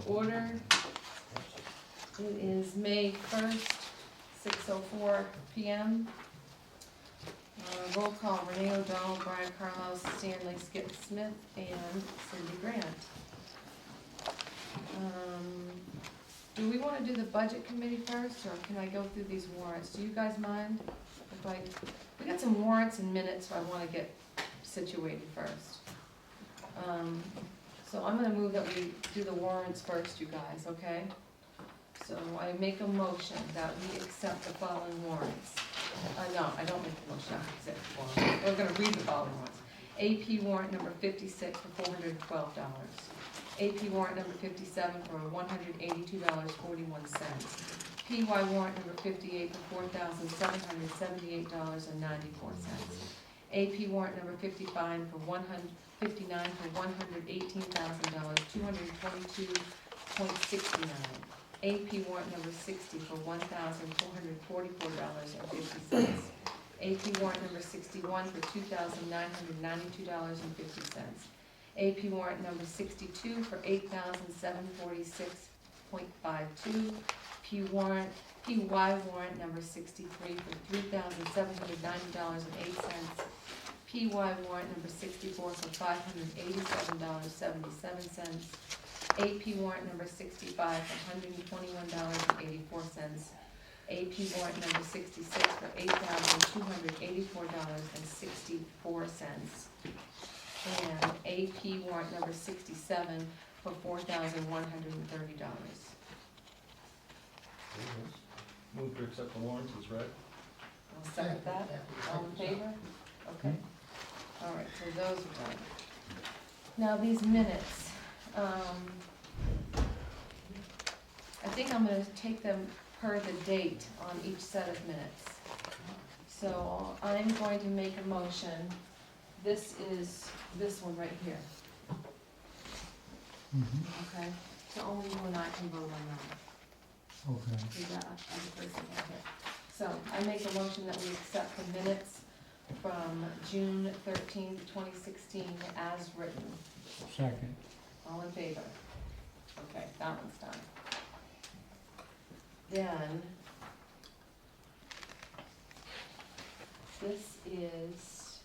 order. It is May 1st, 6:04 p.m. Roll call, Renee O'Donnell, Brian Carlos, Stanley Skip Smith, and Cindy Grant. Do we want to do the budget committee first, or can I go through these warrants? Do you guys mind? We got some warrants and minutes, so I want to get situated first. So I'm gonna move that we do the warrants first, you guys, okay? So I make a motion that we accept the following warrants. No, I don't make the motion, I accept the following. We're gonna read the following ones. AP warrant number 56 for $412. AP warrant number 57 for $182.41. PY warrant number 58 for $4,778.94. AP warrant number 59 for $118,222.69. AP warrant number 60 for $1,444.50. AP warrant number 61 for $2,992.50. AP warrant number 62 for $8,746.52. PY warrant number 63 for $3,790.08. PY warrant number 64 for $587.77. AP warrant number 65 for $121.84. AP warrant number 66 for $8,284.64. And AP warrant number 67 for $4,130. Move to accept the warrants as read. I'll second that. All in favor? Okay. All right, so those are done. Now these minutes, I think I'm gonna take them per the date on each set of minutes. So I'm going to make a motion. This is this one right here. Okay? So only you and I can vote on that. Okay. We got other person right here. So I make a motion that we accept the minutes from June 13th, 2016 as written. Second. All in favor? Okay, that one's done. Then, this is,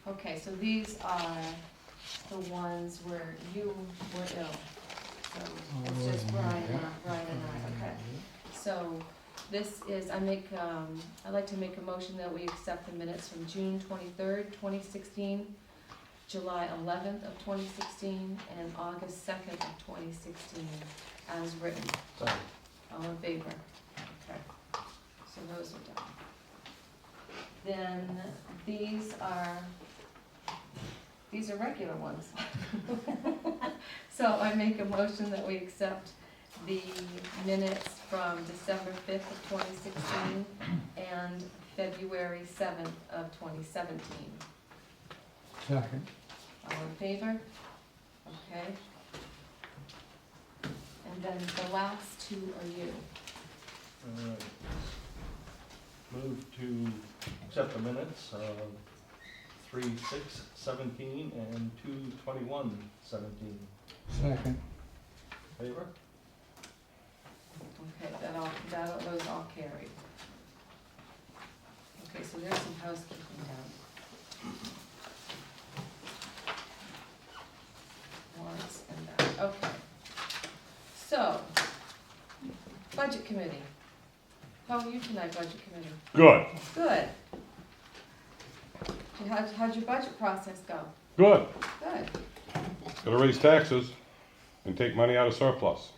okay, so these are the ones where you were ill. So it's just Brian and I, okay. So this is, I'd like to make a motion that we accept the minutes from June 23rd, 2016, July 11th of 2016, and August 2nd of 2016 as written. Sorry. All in favor? Okay. So those are done. Then these are regular ones. So I make a motion that we accept the minutes from December 5th of 2016 and February 7th of 2017. Second. All in favor? Okay. And then the last two are you. All right. Move to accept the minutes of 3/6/17 and 2/21/17. Second. Favor? Okay, those all carried. Okay, so there's some housekeeping down. Warrants and that, okay. So, budget committee. How are you tonight, budget committee? Good, Good. How'd your budget process go? good. Good. Gotta raise taxes and take money out of surplus.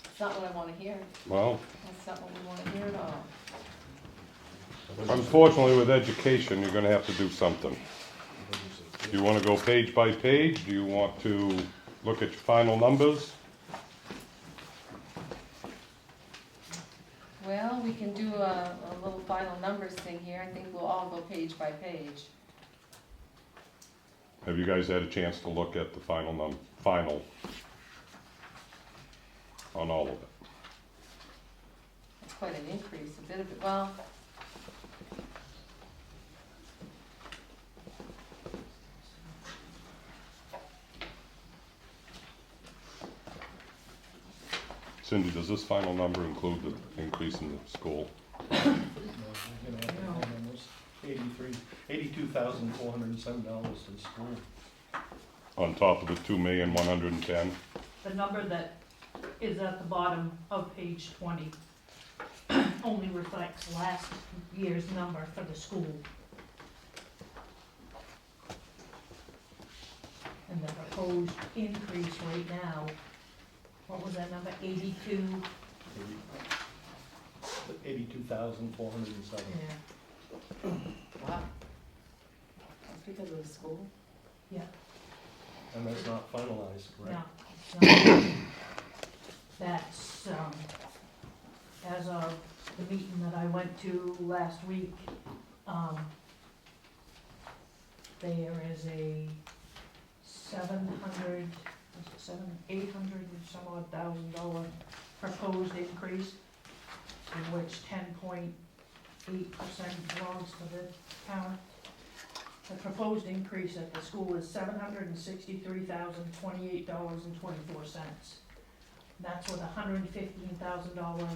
It's not what I wanna hear. Well, That's not what we wanna hear at all. unfortunately with education, you're gonna have to do something. Do you wanna go page by page? Do you want to look at your final numbers? Well, we can do a little final numbers thing here. I think we'll all go page by page. Have you guys had a chance to look at the final on all of it? That's quite an increase, a bit of it, well, Cindy, does this final number include the increase in the school? No, we're gonna have to add almost $82,407 to the school. On top of the 2,110,000? The number that is at the bottom of page 20 only reflects last year's number for the school. And the proposed increase right now, what was that number, 82? 82,407. Yeah, Wow. That's because of the school? yeah, And that's not finalized, correct? no, that's, as of the meeting that I went to last week, there is a 800 and some odd $1,000 proposed increase, in which 10.8% belongs to the town. The proposed increase at the school is $763,028.24. That's with $115,000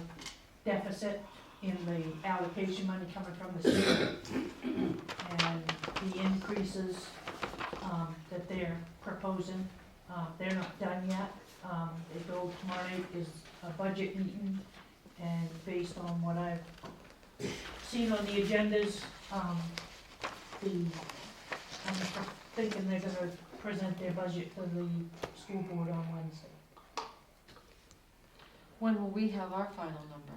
deficit in the allocation money coming from the state. And the increases that they're proposing, they're not done yet. They go tomorrow night is a budget meeting, and based on what I've seen on the agendas, I'm thinking they're gonna present their budget to the school board on Wednesday. When will we have our final number?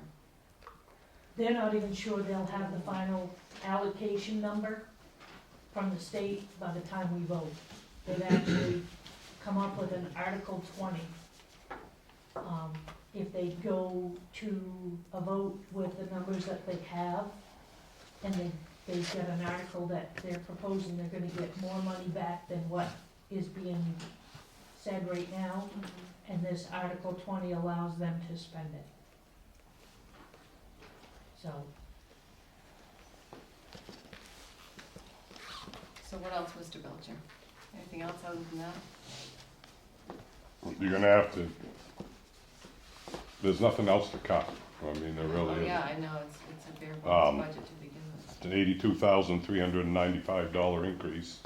They're not even sure they'll have the final allocation number from the state by the time we vote. They've actually come up with an Article 20. If they go to a vote with the numbers that they have, and they've got an article that they're proposing, they're gonna get more money back than what is being said right now, and this Article 20 allows them to spend it. So, So what else, Mr. Belcher? Anything else other than that? You're gonna have to, there's nothing else to cut. I mean, there Oh, really isn't. yeah, I know, it's a bare bones Um, budget to begin with. It's an $82,395 increase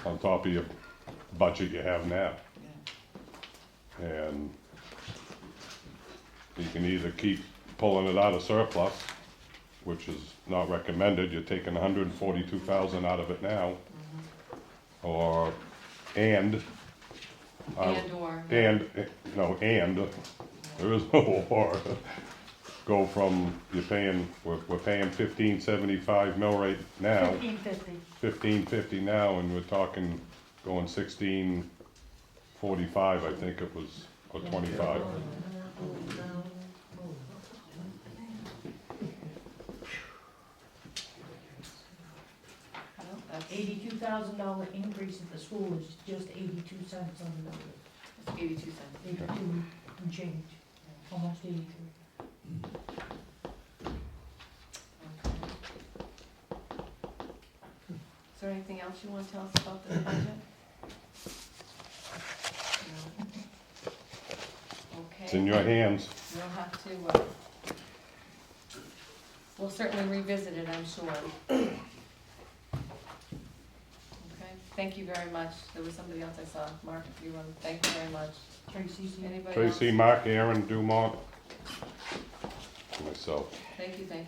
on top of your budget you have now. Yeah. And you can either keep pulling it out of surplus, which is not recommended, you're taking 142,000 out of it now, or, and. And or. There is no or. Go from, we're paying 1575 mill rate now, 1550. 1550 now, and we're talking going 1645, I think it was, or 25. Well, that's $82,000 increase at the school is just 82 cents on the number. 82 cents. 82 and change, almost 83. Okay. Is there anything else you want to tell us about this budget? No. It's in Okay, your hands. we'll have to, we'll certainly revisit it, I'm sure. Okay, thank you very much. There was somebody else I saw, Mark, if you want, thank you very much. Tracy, Anybody else? Tracy, Mark, Aaron, Dumont, and myself. Thank you. For being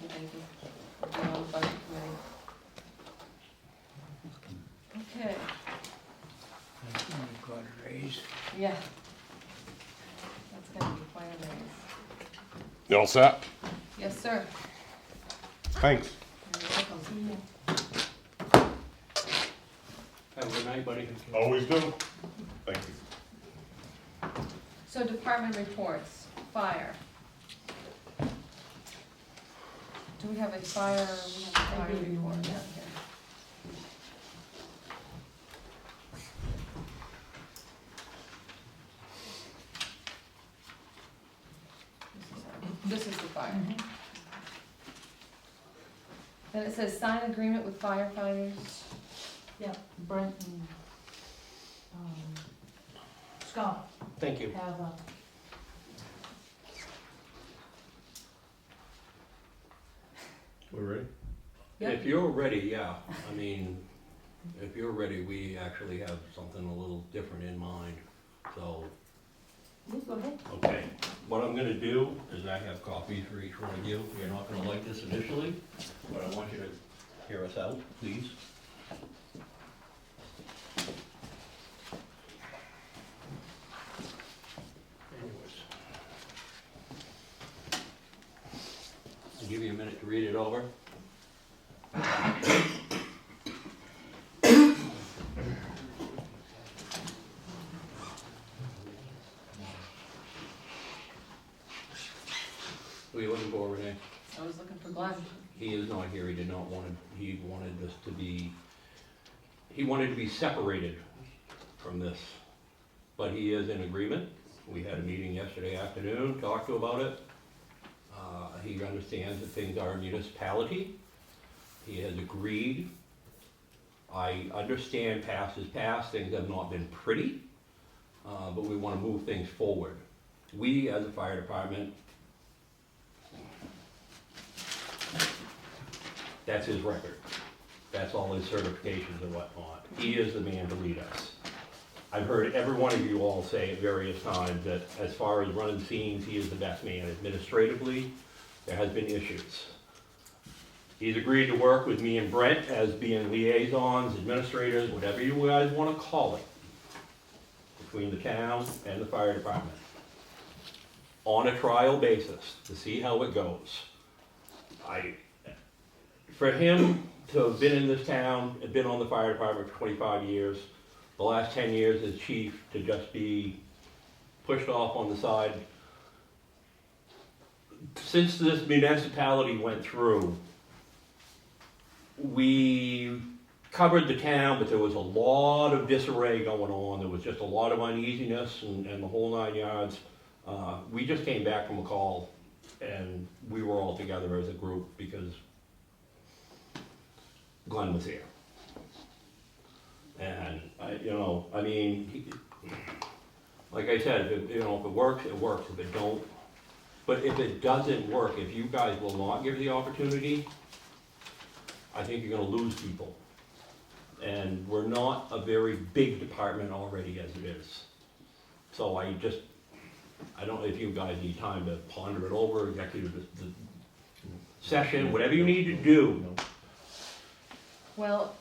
on the budget committee. Okay, Got a raise. yeah. That's gonna be quite a raise. You all set? Yes, sir. Thanks. Have a good night, buddy. Always do. Thank you. So department reports, fire. Do we have a fire, we have a fire gave you report? one, yeah. Okay. This is the fire. Then it says sign agreement with firefighters. Yep, Brent and Scott Thank you. have We're ready? Yep. If you're ready, yeah, I mean, if you're ready, we actually have something a little different in mind, so. Please go ahead. Okay, what I'm gonna do is I have copies for each one of you. You're not gonna like this initially, but I want you to hear us out, please. Anyways. I'll give you a minute to read it over. Who are you looking for, Renee? I was looking for Glenn. He is not here, he did not want to, he wanted this to be, he wanted to be separated from this. But he is in agreement. We had a meeting yesterday afternoon, talked to about it. He understands that things are a municipality. He has agreed. I understand past is past, things have not been pretty, but we want to move things forward. We, as a fire department, that's his record. That's all his certifications and whatnot. He is the man to lead us. I've heard every one of you all say at various times that as far as running scenes, he is the best man. Administratively, there has been issues. He's agreed to work with me and Brent as being liaisons, administrators, whatever you guys want to call it, between the town and the fire department, on a trial basis to see how it goes. For him to have been in this town, have been on the fire department for 25 years, the last 10 years as chief, to just be pushed off on the side. Since this municipality went through, we covered the town, but there was a lot of disarray going on. There was just a lot of uneasiness and the whole 9 yards. We just came back from a call and we were all together as a group because Glenn was here. And like I said, if it works, it works. If it don't, but if it doesn't work, if you guys will not give the opportunity, I think you're gonna lose people. And we're not a very big department already as it is. So I don't know if you guys need time to ponder it over, executive session, whatever you need to do. Well,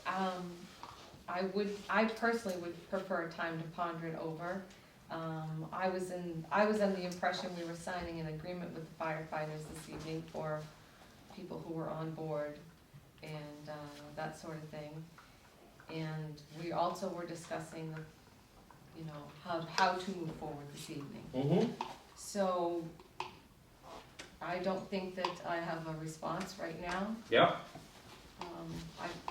I personally would prefer time to ponder it over. I was under the impression we were signing an agreement with the firefighters this evening for people who were on board and that sort of thing. And we also were discussing, how to move forward this evening. Mm-hmm. So I don't think that I have a response right now. Yep.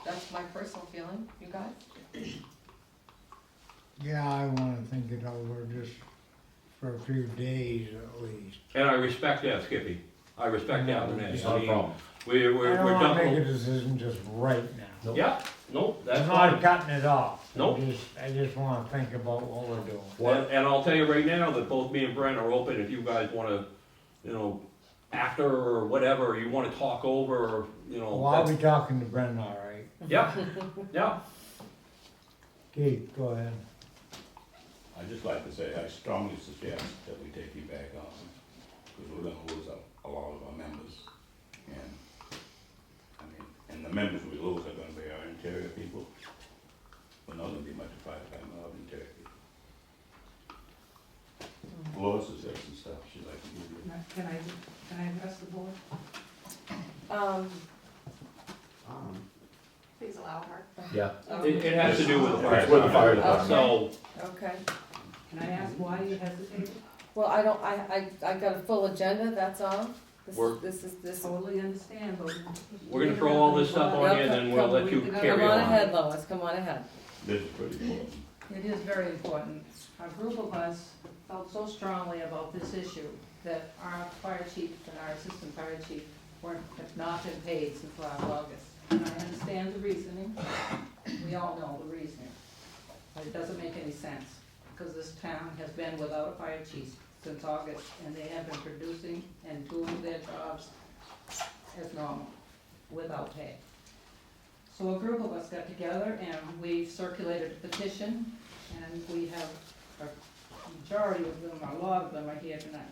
That's my personal feeling. You guys? Yeah, I wanna think it over just for a few days at least. And I respect that, Skippy. I respect that, Renee. It's not a problem. We're I don't wanna make a done. decision just right now. Yep, nope, that's I'm not fine. cutting it off. Nope. I just wanna think about what we're doing. And I'll tell you right now that both me and Brent are open if you guys wanna, after or whatever, you wanna talk over, Well, I'll be talking to Brendan, all right? Yep, yep. Keith, go ahead. I'd just like to say, I strongly suggest that we take you back on, because we're gonna lose a lot of our members. And the members we lose are gonna be our interior people. We're not gonna be much of a firefighter, our interior people. Lois has got some stuff she'd like to give you. Can I address the board? Please allow her. Yeah. It has to do with the fire It's with the fire department. So, Okay. Can I ask why you hesitated? Well, I got a full agenda, that's all. We're- This. Totally understand, but. we're gonna throw all this stuff on you and then we'll let you carry Come on on. ahead, Lois, come on ahead. This is pretty important. It is very important. A group of us felt so strongly about this issue that our fire chief and our assistant fire chief have not been paid since last August. And I understand the reasoning, we all know the reasoning, but it doesn't make any sense, because this town has been without a fire chief since August, and they have been producing and doing their jobs as normal. without pay. So a group of us got together and we circulated a petition, and we have a majority of them, a lot of them are here tonight.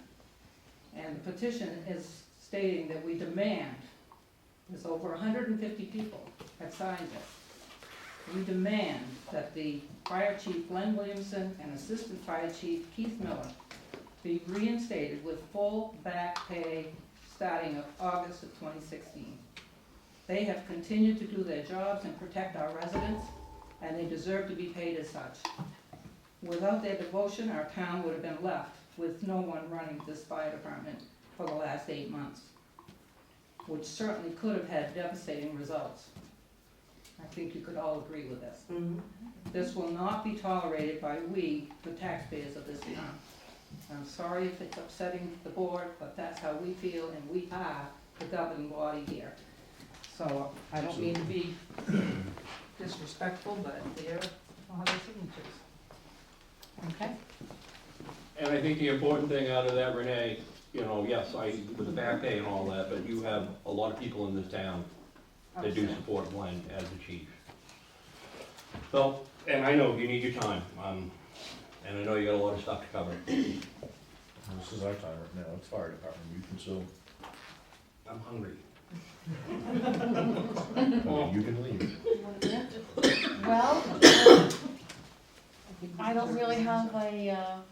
And the petition is stating that we demand, there's over 150 people have signed it. We demand that the Fire Chief Glenn Williamson and Assistant Fire Chief Keith Miller be reinstated with full back pay starting of August of 2016. They have continued to do their jobs and protect our residents, and they deserve to be paid as such. Without their devotion, our town would have been left with no one running this fire department for the last 8 months, which certainly could have had devastating results. I think you could all agree with this. This will not be tolerated by we, the taxpayers of this town. I'm sorry if it's upsetting the board, but that's how we feel, and we are the governing body here. So I don't mean to be disrespectful, but there are the signatures. Okay? And I think the important thing out of that, Renee, you know, yes, with the back pay and all that, but you have a lot of people in this town that do support Glenn as the chief. So, and I know you need your time, and I know you got a lot of stuff to cover. This is our time right now, it's fire department, you consume. I'm hungry. You can leave. Well, I don't really have a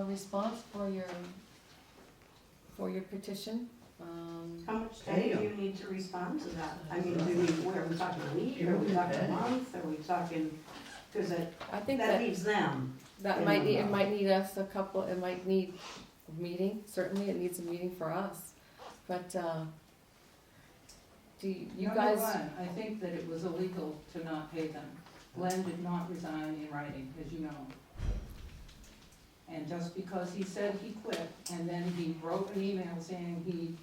response for your petition. How much time do you need to respond to that? I mean, are we talking a week, are we talking a month, are we talking, because I think that that, leaves them. that might need, it might need us a couple, it might need a meeting, certainly it needs a meeting for us. But, do you Number guys? one, I think that it was illegal to not pay them. Glenn did not resign in writing, as you know. And just because he said he quit, and then he wrote an email saying he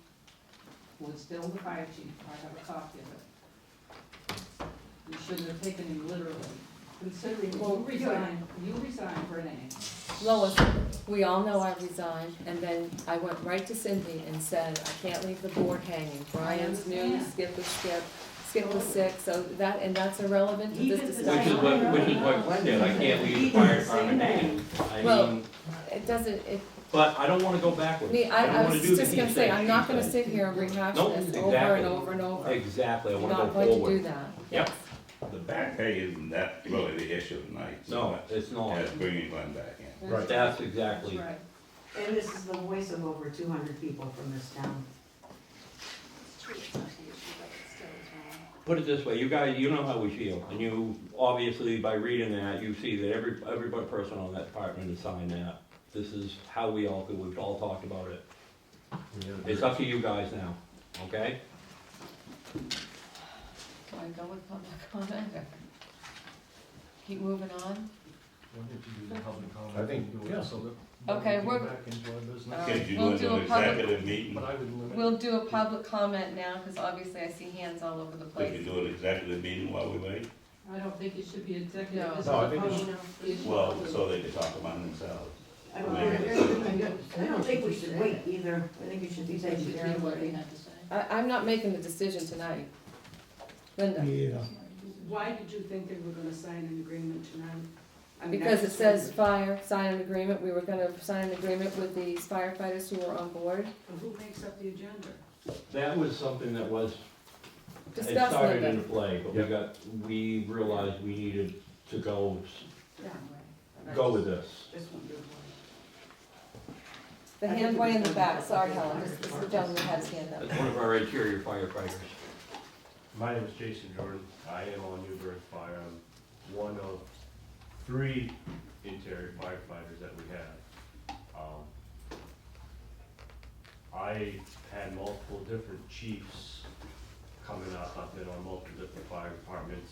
was still the fire chief, I have a copy of it. You shouldn't have taken him literally, considering you resigned, Renee. Lois, we all know I resigned, and then I went right to Cindy and said, I can't leave the board hanging. Brian's new, understand. skip was sick, so that, and that's irrelevant to this Even the discussion. Which is what Glenn did, I can't leave the fire department hanging. I Well, mean, It doesn't, it, but I don't wanna go backwards. me, don't I wanna was do the just gonna he say, said, I'm she not gonna said. sit here and rehash Nope, this over exactly. and over and over. Exactly, I I'm wanna not go going to do forward. that. Yep. The back pay isn't that really the issue tonight. No, it's not. As bringing Glenn back in. Right. That's exactly. That's right. And this is the voice of over 200 people from this town. Put it this way, you guys, you know how we feel, and you, obviously, by reading that, you see that every person on that department has signed that. This is how we all feel, we've all talked about it. It's up to you guys now, okay? Do I go with public comment or keep moving on? I think, yeah, so that. Okay, we we're- can get back into our business. All Can't you We'll go do into a an public- executive meeting? But I would limit. We'll do a public comment now, because obviously I see hands all over the We place. can do an executive meeting while we wait? I don't think it should be executive. No. This No, I is a think it's- public issue. Well, so they can talk among themselves. I don't think we should wait either. I think it should be They taken should care hear of. what he had to say. I'm not making the decision tonight. Linda, Yeah, Why did you think they were gonna sign an agreement tonight? I mean, because I it just says wondered. fire, sign an agreement, we were gonna sign an agreement with these firefighters who were on board. But who makes up the agenda? That was something that was, it Discuss, started Linda. in play, but we realized we needed to go with this. Just wondered why. The hand way in the back, sorry Helen, this is the gentleman who has his hand up. That's one of our interior firefighters. My name is Jason Jordan. I am on Newburgh Fire. I'm one of 3 interior firefighters that we have. I had multiple different chiefs coming up. I've been on multiple different fire departments.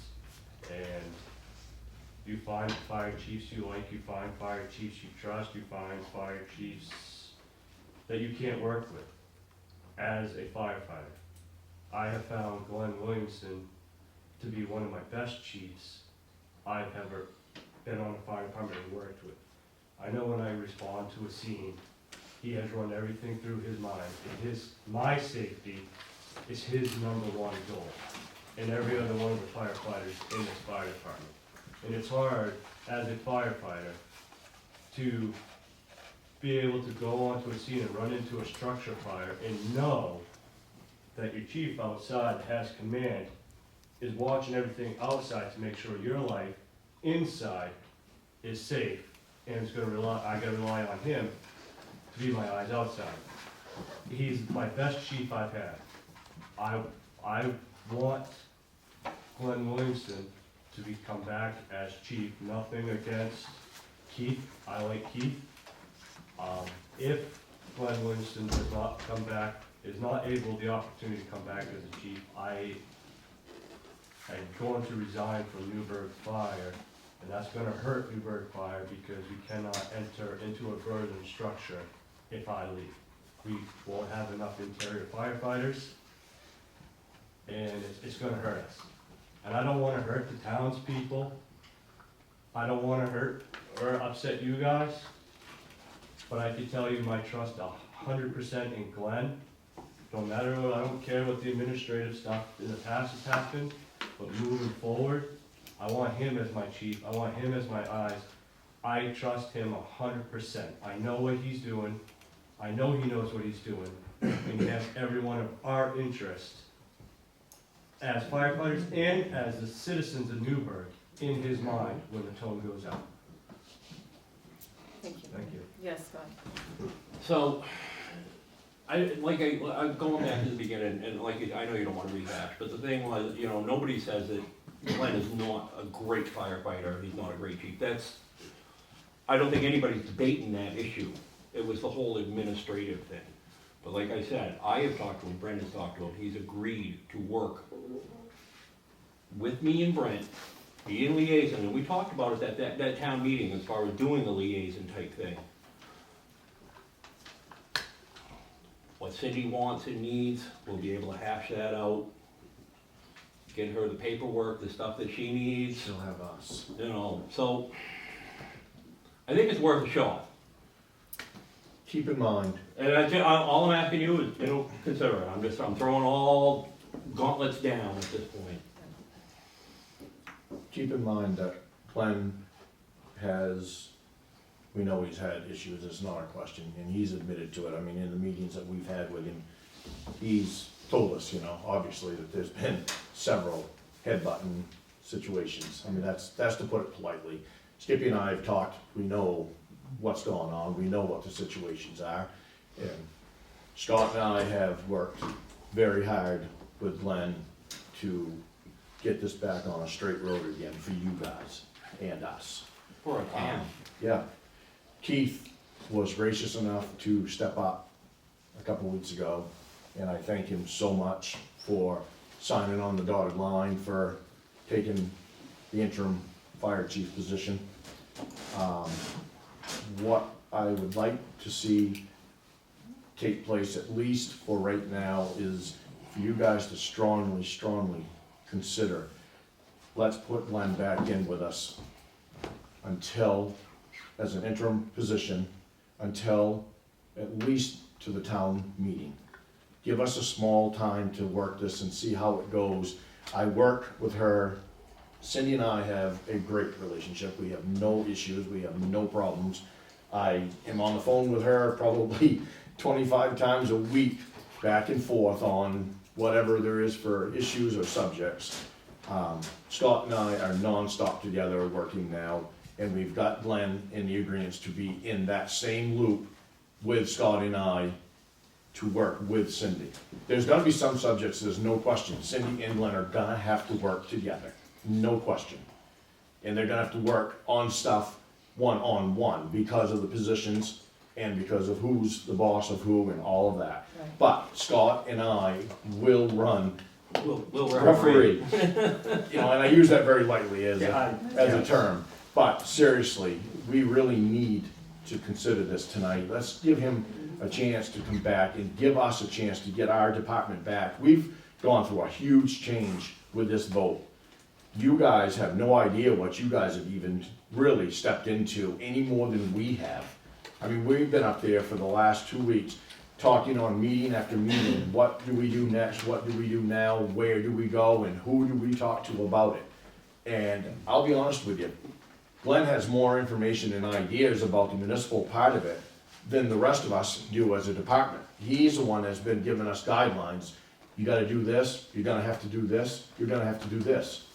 And you find fire chiefs you like, you find fire chiefs you trust, you find fire chiefs that you can't work with as a firefighter. I have found Glenn Williamson to be one of my best chiefs I've ever been on a fire department and worked with. I know when I respond to a scene, he has run everything through his mind, and my safety is his number one goal, and every other one of the firefighters in this fire department. And it's hard, as a firefighter, to be able to go onto a scene and run into a structure fire and know that your chief outside that has command is watching everything outside to make sure your life inside is safe, and I gotta rely on him to be my eyes outside. He's my best chief I've had. I want Glenn Williamson to come back as chief. Nothing against Keith. I like Keith. If Glenn Williamson does not come back, is not able the opportunity to come back as a chief, I'm going to resign from Newburgh Fire, and that's gonna hurt Newburgh Fire because we cannot enter into a burden structure if I leave. We won't have enough interior firefighters, and it's gonna hurt us. And I don't wanna hurt the townspeople. I don't wanna hurt or upset you guys, but I can tell you my trust 100% in Glenn. No matter what, I don't care what the administrative stuff in the past has happened, but moving forward, I want him as my chief, I want him as my eyes. I trust him 100%. I know what he's doing, I know he knows what he's doing, and he has every one of our interests as firefighters and as the citizens of Newburgh in his mind when the tone goes out. Thank you. Thank you. Yes, Scott. So, I'm going back to the beginning, and I know you don't wanna rehash, but the thing was, nobody says that Glenn is not a great firefighter, he's not a great chief. I don't think anybody's debating that issue. It was the whole administrative thing. But like I said, I have talked to him, Brendan's talked to him, he's agreed to work with me and Brent, be in liaison, and we talked about it at that town meeting as far as doing the liaison type thing. What Cindy wants and needs, we'll be able to hash that out. Get her the paperwork, the stuff that she needs. She'll have us. So I think it's worth a shot. Keep in mind, And all I'm asking you is, consider it. I'm throwing all gauntlets down at this point. keep in mind that Glenn we know he's had issues, it's not a question, and he's admitted to it. I mean, in the meetings that we've had with him, he's told us, obviously, that there's been several headbutting situations. I mean, that's to put it politely. Skippy and I have talked, we know what's going on, we know what the situations are. And Scott and I have worked very hard with Glenn to get this back on a straight road again for you guys and us. For a town. Yeah. Keith was gracious enough to step up a couple weeks ago, and I thank him so much for signing on the dotted line, for taking the interim fire chief position. What I would like to see take place, at least for right now, is for you guys to strongly, strongly consider, let's put Glenn back in with us until, as an interim position, until at least to the town meeting. Give us a small time to work this and see how it goes. I work with her. Cindy and I have a great relationship. We have no issues, we have no problems. I am on the phone with her probably 25 times a week, back and forth on whatever there is for issues or subjects. Scott and I are nonstop together working now, and we've got Glenn in the agreements to be in that same loop with Scott and I to work with Cindy. There's gonna be some subjects, there's no question, Cindy and Glenn are gonna have to work together, no question. And they're gonna have to work on stuff one-on-one because of the positions and because of who's the boss of who and all of that. Right. But Scott and I will run We'll referee. And I use that very lightly as a term. But seriously, we really need to consider this tonight. Let's give him a chance to come back and give us a chance to get our department back. We've gone through a huge change with this vote. You guys have no idea what you guys have even really stepped into any more than we have. I mean, we've been up there for the last 2 weeks. talking on meeting after meeting, what do we do next, what do we do now, where do we go, and who do we talk to about it? And I'll be honest with you, Glenn has more information and ideas about the municipal part of it than the rest of us do as a department. He's the one that's been giving us guidelines. You gotta do this, you're gonna have to do this, you're gonna have to do this.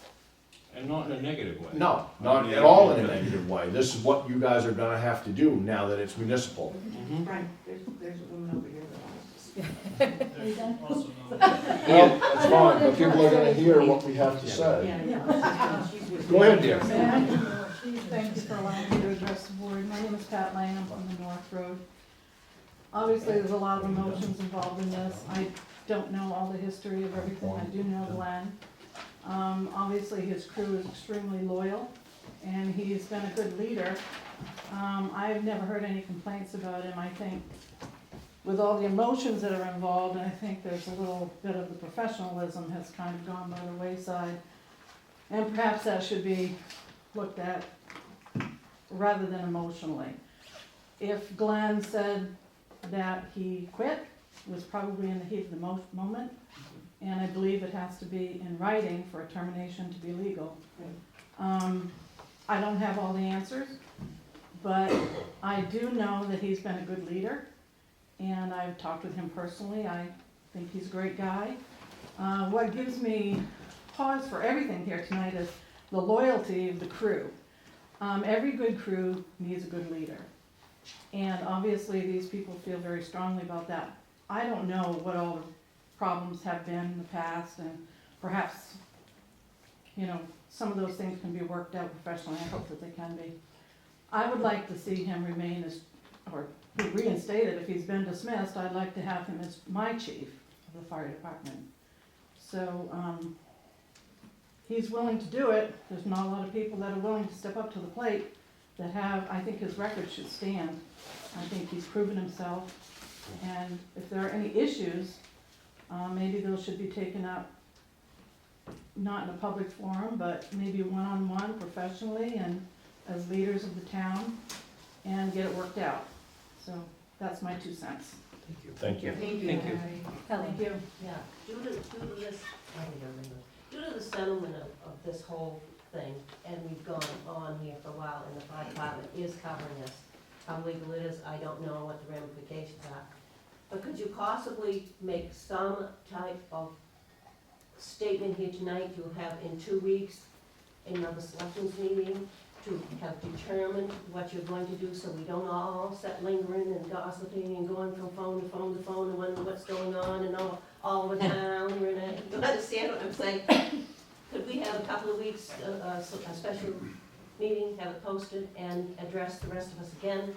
And not in a negative way. No, not at all in a negative way. This is what you guys are gonna have to do now that it's municipal. Right, there's a woman over here that wants to speak. Well, that's fine, but people are gonna hear what we have to say. Yeah. Go ahead, dear. Thank you for allowing me to address the board. My name is Pat Lane, I'm on the North Road. Obviously, there's a lot of emotions involved in this. I don't know all the history of everything. I do know Glenn. Obviously, his crew is extremely loyal, and he's been a good leader. I've never heard any complaints about him. I think with all the emotions that are involved, and I think there's a little bit of the professionalism has kind of gone by the wayside. And perhaps that should be looked at rather than emotionally. If Glenn said that he quit, it was probably in the heat of the moment, and I believe it has to be in writing for a termination to be legal. I don't have all the answers, but I do know that he's been a good leader, and I've talked with him personally. I think he's a great guy. What gives me pause for everything here tonight is the loyalty of the crew. Every good crew needs a good leader. And obviously, these people feel very strongly about that. I don't know what all the problems have been in the past, and perhaps, you know, some of those things can be worked out professionally. I hope that they can be. I would like to see him remain as, or be reinstated. If he's been dismissed, I'd like to have him as my chief of the fire department. So, he's willing to do it. There's not a lot of people that are willing to step up to the plate that have, I think his record should stand. I think he's proven himself. And if there are any issues, maybe those should be taken up, not in a public forum, but maybe one-on-one professionally and as leaders of the town, and get it worked out. So that's my 2 cents. Thank you. Thank you. Thank you. Thank you. Yeah, due to this, due to the settlement of this whole thing, and we've gone on here for a while, and the fire department is covering us. How legal it is, I don't know what the ramifications are. But could you possibly make some type of statement here tonight? You'll have in 2 weeks another selectmen's meeting to have determined what you're going to do, so we don't all sit lingering and gossiping and going from phone to phone to phone and wondering what's going on and all over town. You understand what I'm saying? Could we have a couple of weeks, a special meeting, have it posted, and address the rest of us again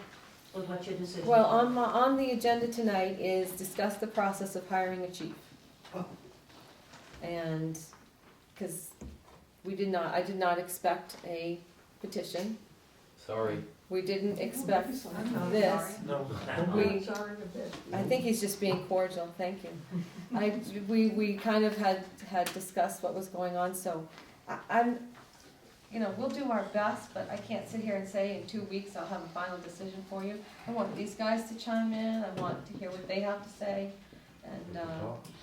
with what your decision is? Well, on the agenda tonight is discuss the process of hiring a chief. And, because I did not expect a petition. Sorry. We didn't expect this. No. I think he's just being cordial, thank you. We kind of had discussed what was going on, so I'm, we'll do our best, but I can't sit here and say in 2 weeks I'll have a final decision for you. I want these guys to chime in, I want to hear what they have to say, and,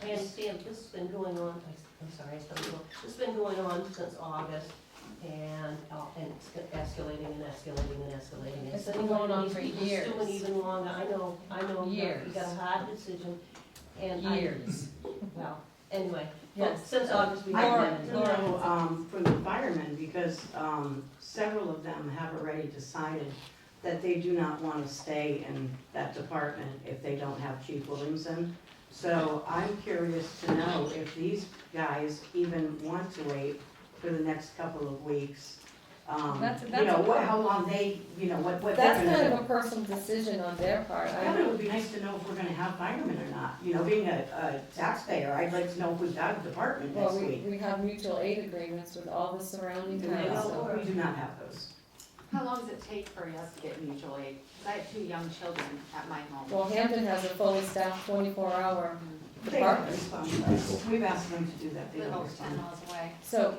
I understand this has been going on, I'm sorry, this has been going on since August, and it's escalating and escalating and escalating. It's been going on for These people years. doing even longer, I know, Years. you got a hard decision, and years. well, anyway, Yes. since August we I'd haven't like to done it. know, from the firemen, because, several of them have already decided that they do not want to stay in that department if they don't have Chief Williamson. So I'm curious to know if these guys even want to wait for the next couple of weeks. That's How long they, what they're That's gonna kind do. of a personal decision on their part. Yeah, but it would be nice to know if we're gonna have firemen or not. Being a taxpayer, I'd like to know if we've got a department next Well, week. we have mutual aid agreements with all the surrounding towns, so. We do not have those. How long does it take for us to get mutual aid? 'Cause I have 2 young children at my home. Well, Hampton has a fully staffed 24-hour They don't department. respond to us. We've asked them to do that, they don't Little 10 respond. miles away. So,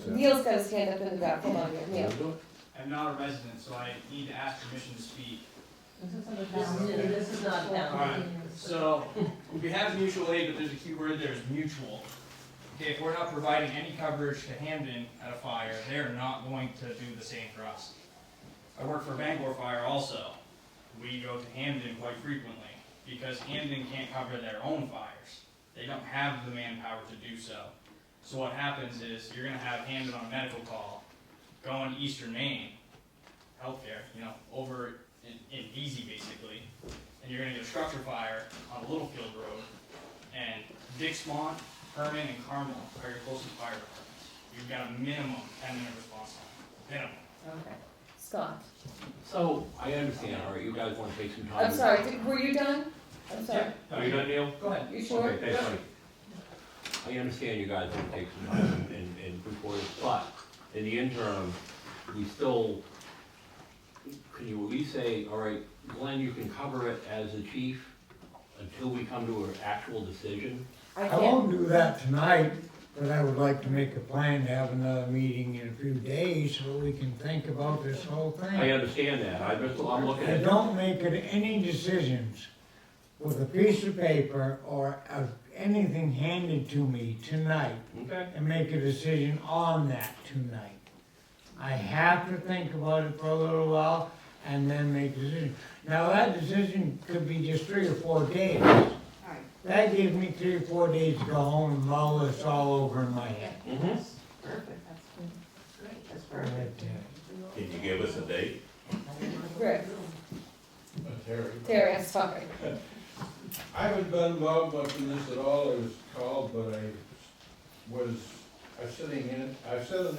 Neil's got his hand up in the back, hold on here, Neil. I'm not a resident, so I need to ask permission to speak. This is This is not town. Alright, so we have mutual aid, but there's a key word there, is mutual. Okay, if we're not providing any coverage to Hamden at a fire, they're not going to do the same for us. I work for Bangor Fire also. We go to Hamden quite frequently because Hamden can't cover their own fires. They don't have the manpower to do so. So what happens is you're gonna have Hamden on a medical call, going Eastern Maine, healthcare, over in Easy basically, and you're gonna get a structure fire on Littlefield Road, and Dixmont, Herman, and Carmel are your closest fire departments. You've got a minimum 10-minute response time, minimum. Okay. Scott? So, I understand, all right, you guys wanna take some time. I'm sorry, were you done? I'm sorry. Are you done, Neil? Go ahead. You sure? Okay, thanks, Mike. I understand you guys want to take some time and report it, but in the interim, we still, can you at least say, all right, Glenn, you can cover it as a chief until we come to an actual decision? I won't do that tonight, but I would like to make a plan to have another meeting in a few days so we can think about this whole I thing. understand that, I'm looking I at. don't make any decisions with a piece of paper or anything handed to me tonight Okay. and make a decision on that tonight. I have to think about it for a little while and then make a decision. Now, that decision could be just 3 or 4 days. That gives me 3 or 4 days to go home and mull this all over in my head. Mhm. Perfect, that's good. Great, that's perfect. Can you give us a date? Rick? Terry. Terry, I'm sorry. I haven't been involved much in this at all. I was called, but I've sat in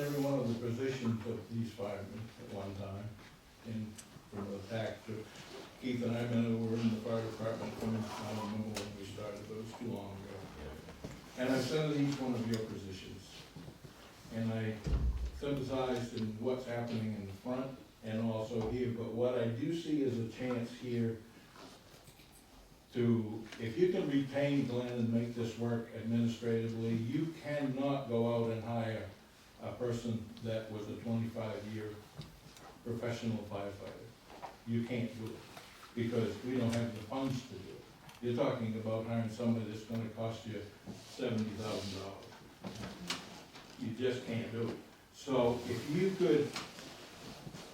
every one of the positions of these firemen at one time. From the attack to Keith and I were in the fire department I don't remember when we started, but it was too long ago. And I've sat in each one of your positions. And I sympathize in what's happening in the front and also here, but what I do see is a chance here to, if you can retain Glenn and make this work administratively, you cannot go out and hire a person that was a 25-year professional firefighter. You can't do it, because we don't have the funds to do it. You're talking about hiring somebody that's gonna cost you $70,000. You just can't do it. So if you could,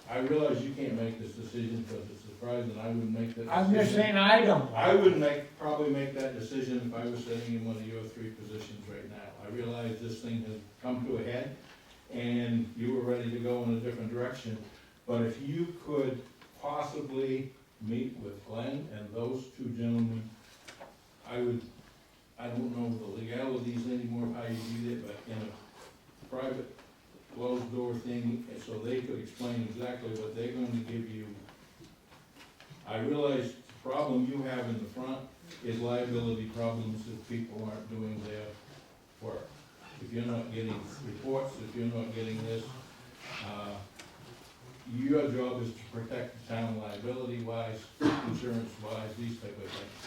I realize you can't make this decision because it's surprising, I wouldn't make that decision. I'm just saying I don't. I would probably make that decision if I was sitting in one of your 3 positions right now. I realize this thing has come to a head, and you were ready to go in a different direction. But if you could possibly meet with Glenn and those 2 gentlemen, I don't know the legalities anymore, how you do it, but in a private closed door thing, so they could explain exactly what they're going to give you. I realize the problem you have in the front is liability problems if people aren't doing their work. If you're not getting reports, if you're not getting this, your job is to protect the town liability-wise, insurance-wise, these type of things.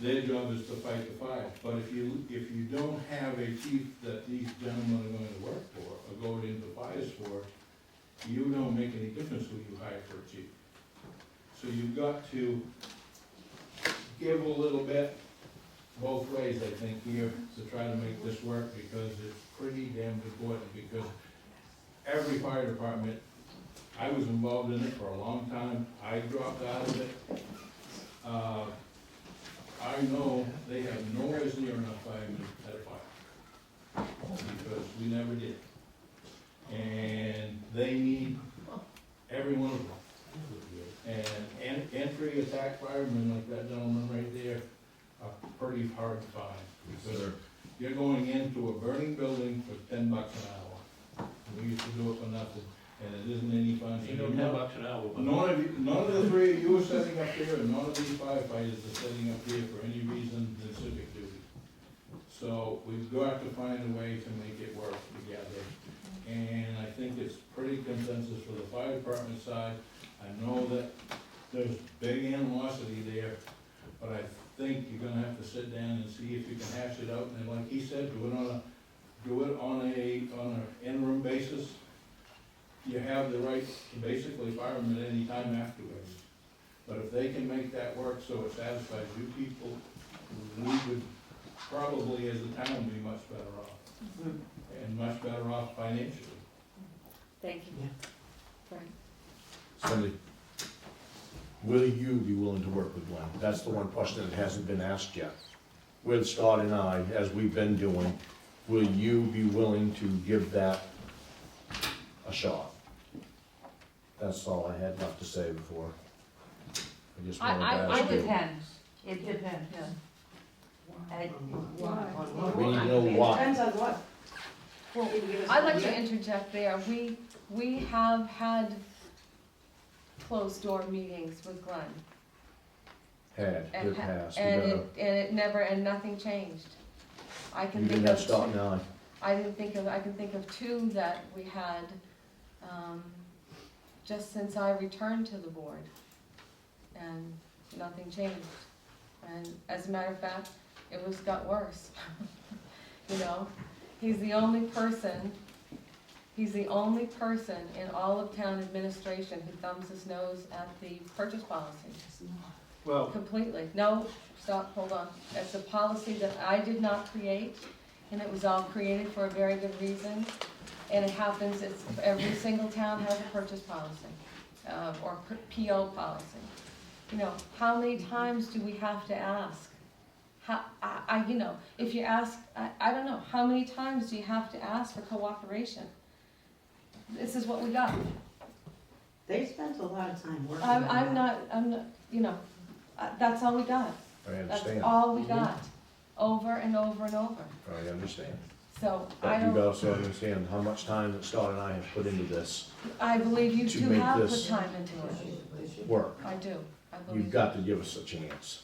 Their job is to fight the fire. But if you don't have a chief that these gentlemen are going to work for, or go into fires for, you don't make any difference who you hire for a chief. So you've got to give a little bit both ways, I think, here, to try to make this work, because it's pretty damn important, because every fire department, I was involved in it for a long time, I dropped out of it. I know they have nowhere near enough firemen at a fire, because we never did. And they need every one of them. And entry attack firemen like that gentleman right there are pretty hard to find, because you're going into a burning building for $10 an hour. We used to do it for nothing, and it isn't any fun. You know, $10 an hour. None of the 3 of you are sitting up here, and none of these firefighters are sitting up here for any reason than civic duty. So we've got to find a way to make it work together. And I think it's pretty consensus for the fire department side. I know that there's big animosity there, but I think you're gonna have to sit down and see if you can hash it out, and like he said, do it on an interim basis. You have the right to basically fire them at any time afterwards. But if they can make that work so it satisfies you people, we would probably, as a town, be much better off. And much better off financially. Thank you. Frank? Cindy, will you be willing to work with Glenn? That's the one question that hasn't been asked yet. With Scott and I, as we've been doing, will you be willing to give that a shot? That's all I had left to say before. I just wanted to ask you. It depends. We need to know why. Depends on what. Well, Can you give us I'd an like to idea? interject there. We have had closed door meetings with Glenn. Had, And it passed. You And gotta- it never, and nothing changed. I can You think didn't have of Scott two, and I. I can think of two that we had, just since I returned to the board. And nothing changed. And as a matter of fact, got worse. You know, he's the only person in all of town administration who thumbs his nose at the purchase policy. Well, Completely. No, stop, hold on. It's a policy that I did not create, and it was all created for a very good reason. And it happens, every single town has a purchase policy, or PO policy. You know, how many times do we have to ask? You know, if you ask, I don't know, how many times do you have to ask for cooperation? This is what we got. They spent a lot of time working I'm on that. not, you know, that's all we got. I That's understand. all we got, over and over and over. I understand. So But I you don't, also understand how much time that Scott and I have put into this I believe you to two make have put this time into it. work. I do, I believe. You've got to give us a chance.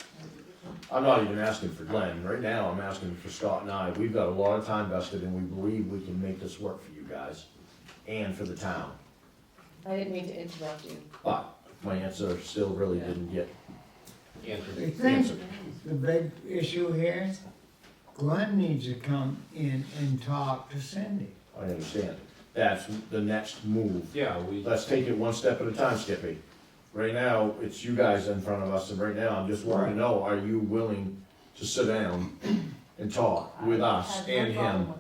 I'm not even asking for Glenn. Right now, I'm asking for Scott and I. We've got a lot of time vested and we believe we can make this work for you guys and for the town. I didn't mean to interrupt you. But my answer still really didn't get answer. I think the big issue here, Glenn needs to come in and talk to Cindy. I understand. That's the next move. Yeah, Let's take it one step at a time, Skippy. Right now, it's you guys in front of us, and right now, I'm just wanting to know, are you willing to sit down and talk with us and him?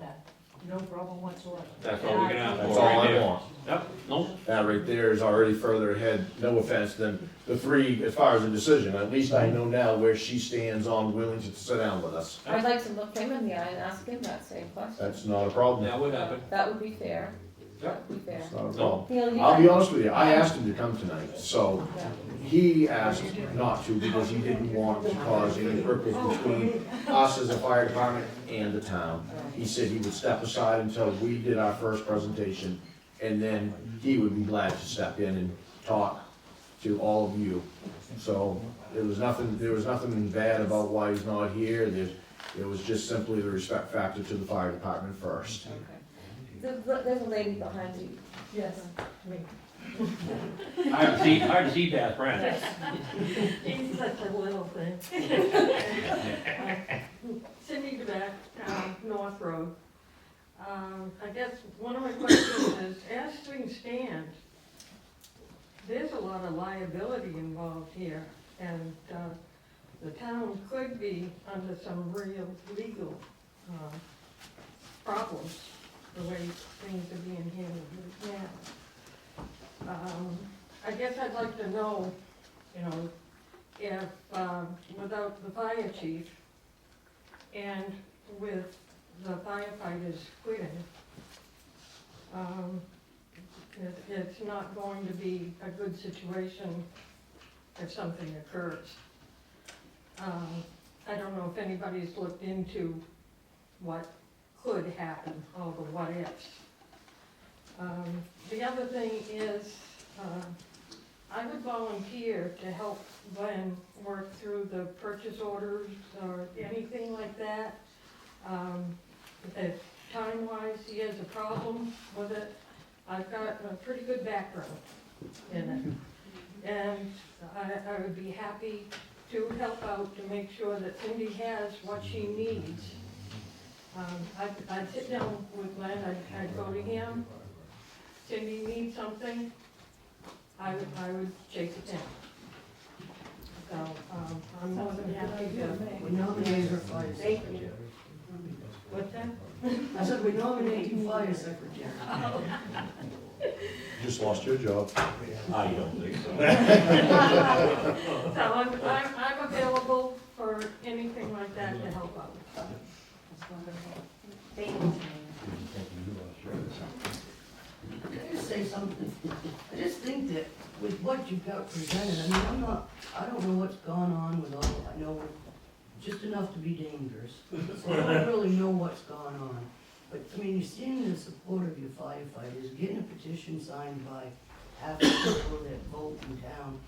No problem whatsoever. That's all we can ask for That's all right I there. want. Yep, no, That right there is already further ahead, no offense, than the three, as far as the decision. At least I know now where she stands on willing to sit down with us. I'd like to look him in the eye and ask him that same question. That's not a problem. that would happen. That would be fair. That would be fair. It's not a problem. You know, I'll be honest with you, I asked him to come tonight, so Yeah. he asked not to because he didn't want to cause any ripples between us as a fire department and the town. He said he would step aside until we did our first presentation, and then he would be glad to step in and talk to all of you. So there was nothing bad about why he's not here. It was just simply the respect factor to the fire department first. Okay. There's a lady behind you. Yes, me. Hard to see past Brent. He's such a little thing. Cindy DeBeck, North Road. I guess one of my questions is, as things stand, there's a lot of liability involved here, and the town could be under some real legal problems, the way things are being handled now. I guess I'd like to know, you know, if, without the fire chief and with the firefighters quitting, it's not going to be a good situation if something occurs. I don't know if anybody's looked into what could happen, all the what ifs. The other thing is, I would volunteer to help Glenn work through the purchase orders or anything like that. If time-wise he has a problem with it, I've got a pretty good background in it. And I would be happy to help out to make sure that Cindy has what she needs. I'd sit down with Glenn, I'd go to him. Cindy needs something, I would chase it down. I'm more than happy to. We nominate her fire secretary. What's that? I said, we nominate you fire secretary. Just lost your job. I don't think so. So I'm available for anything like that to help out. That's wonderful. Thank you. Can I just say something? I just think that with what you've got presented, I mean, I don't know what's gone on with all, I know just enough to be dangerous. So I don't really know what's gone on. But, I mean, you're seeing the support of your firefighters, getting a petition signed by half the people that vote in town.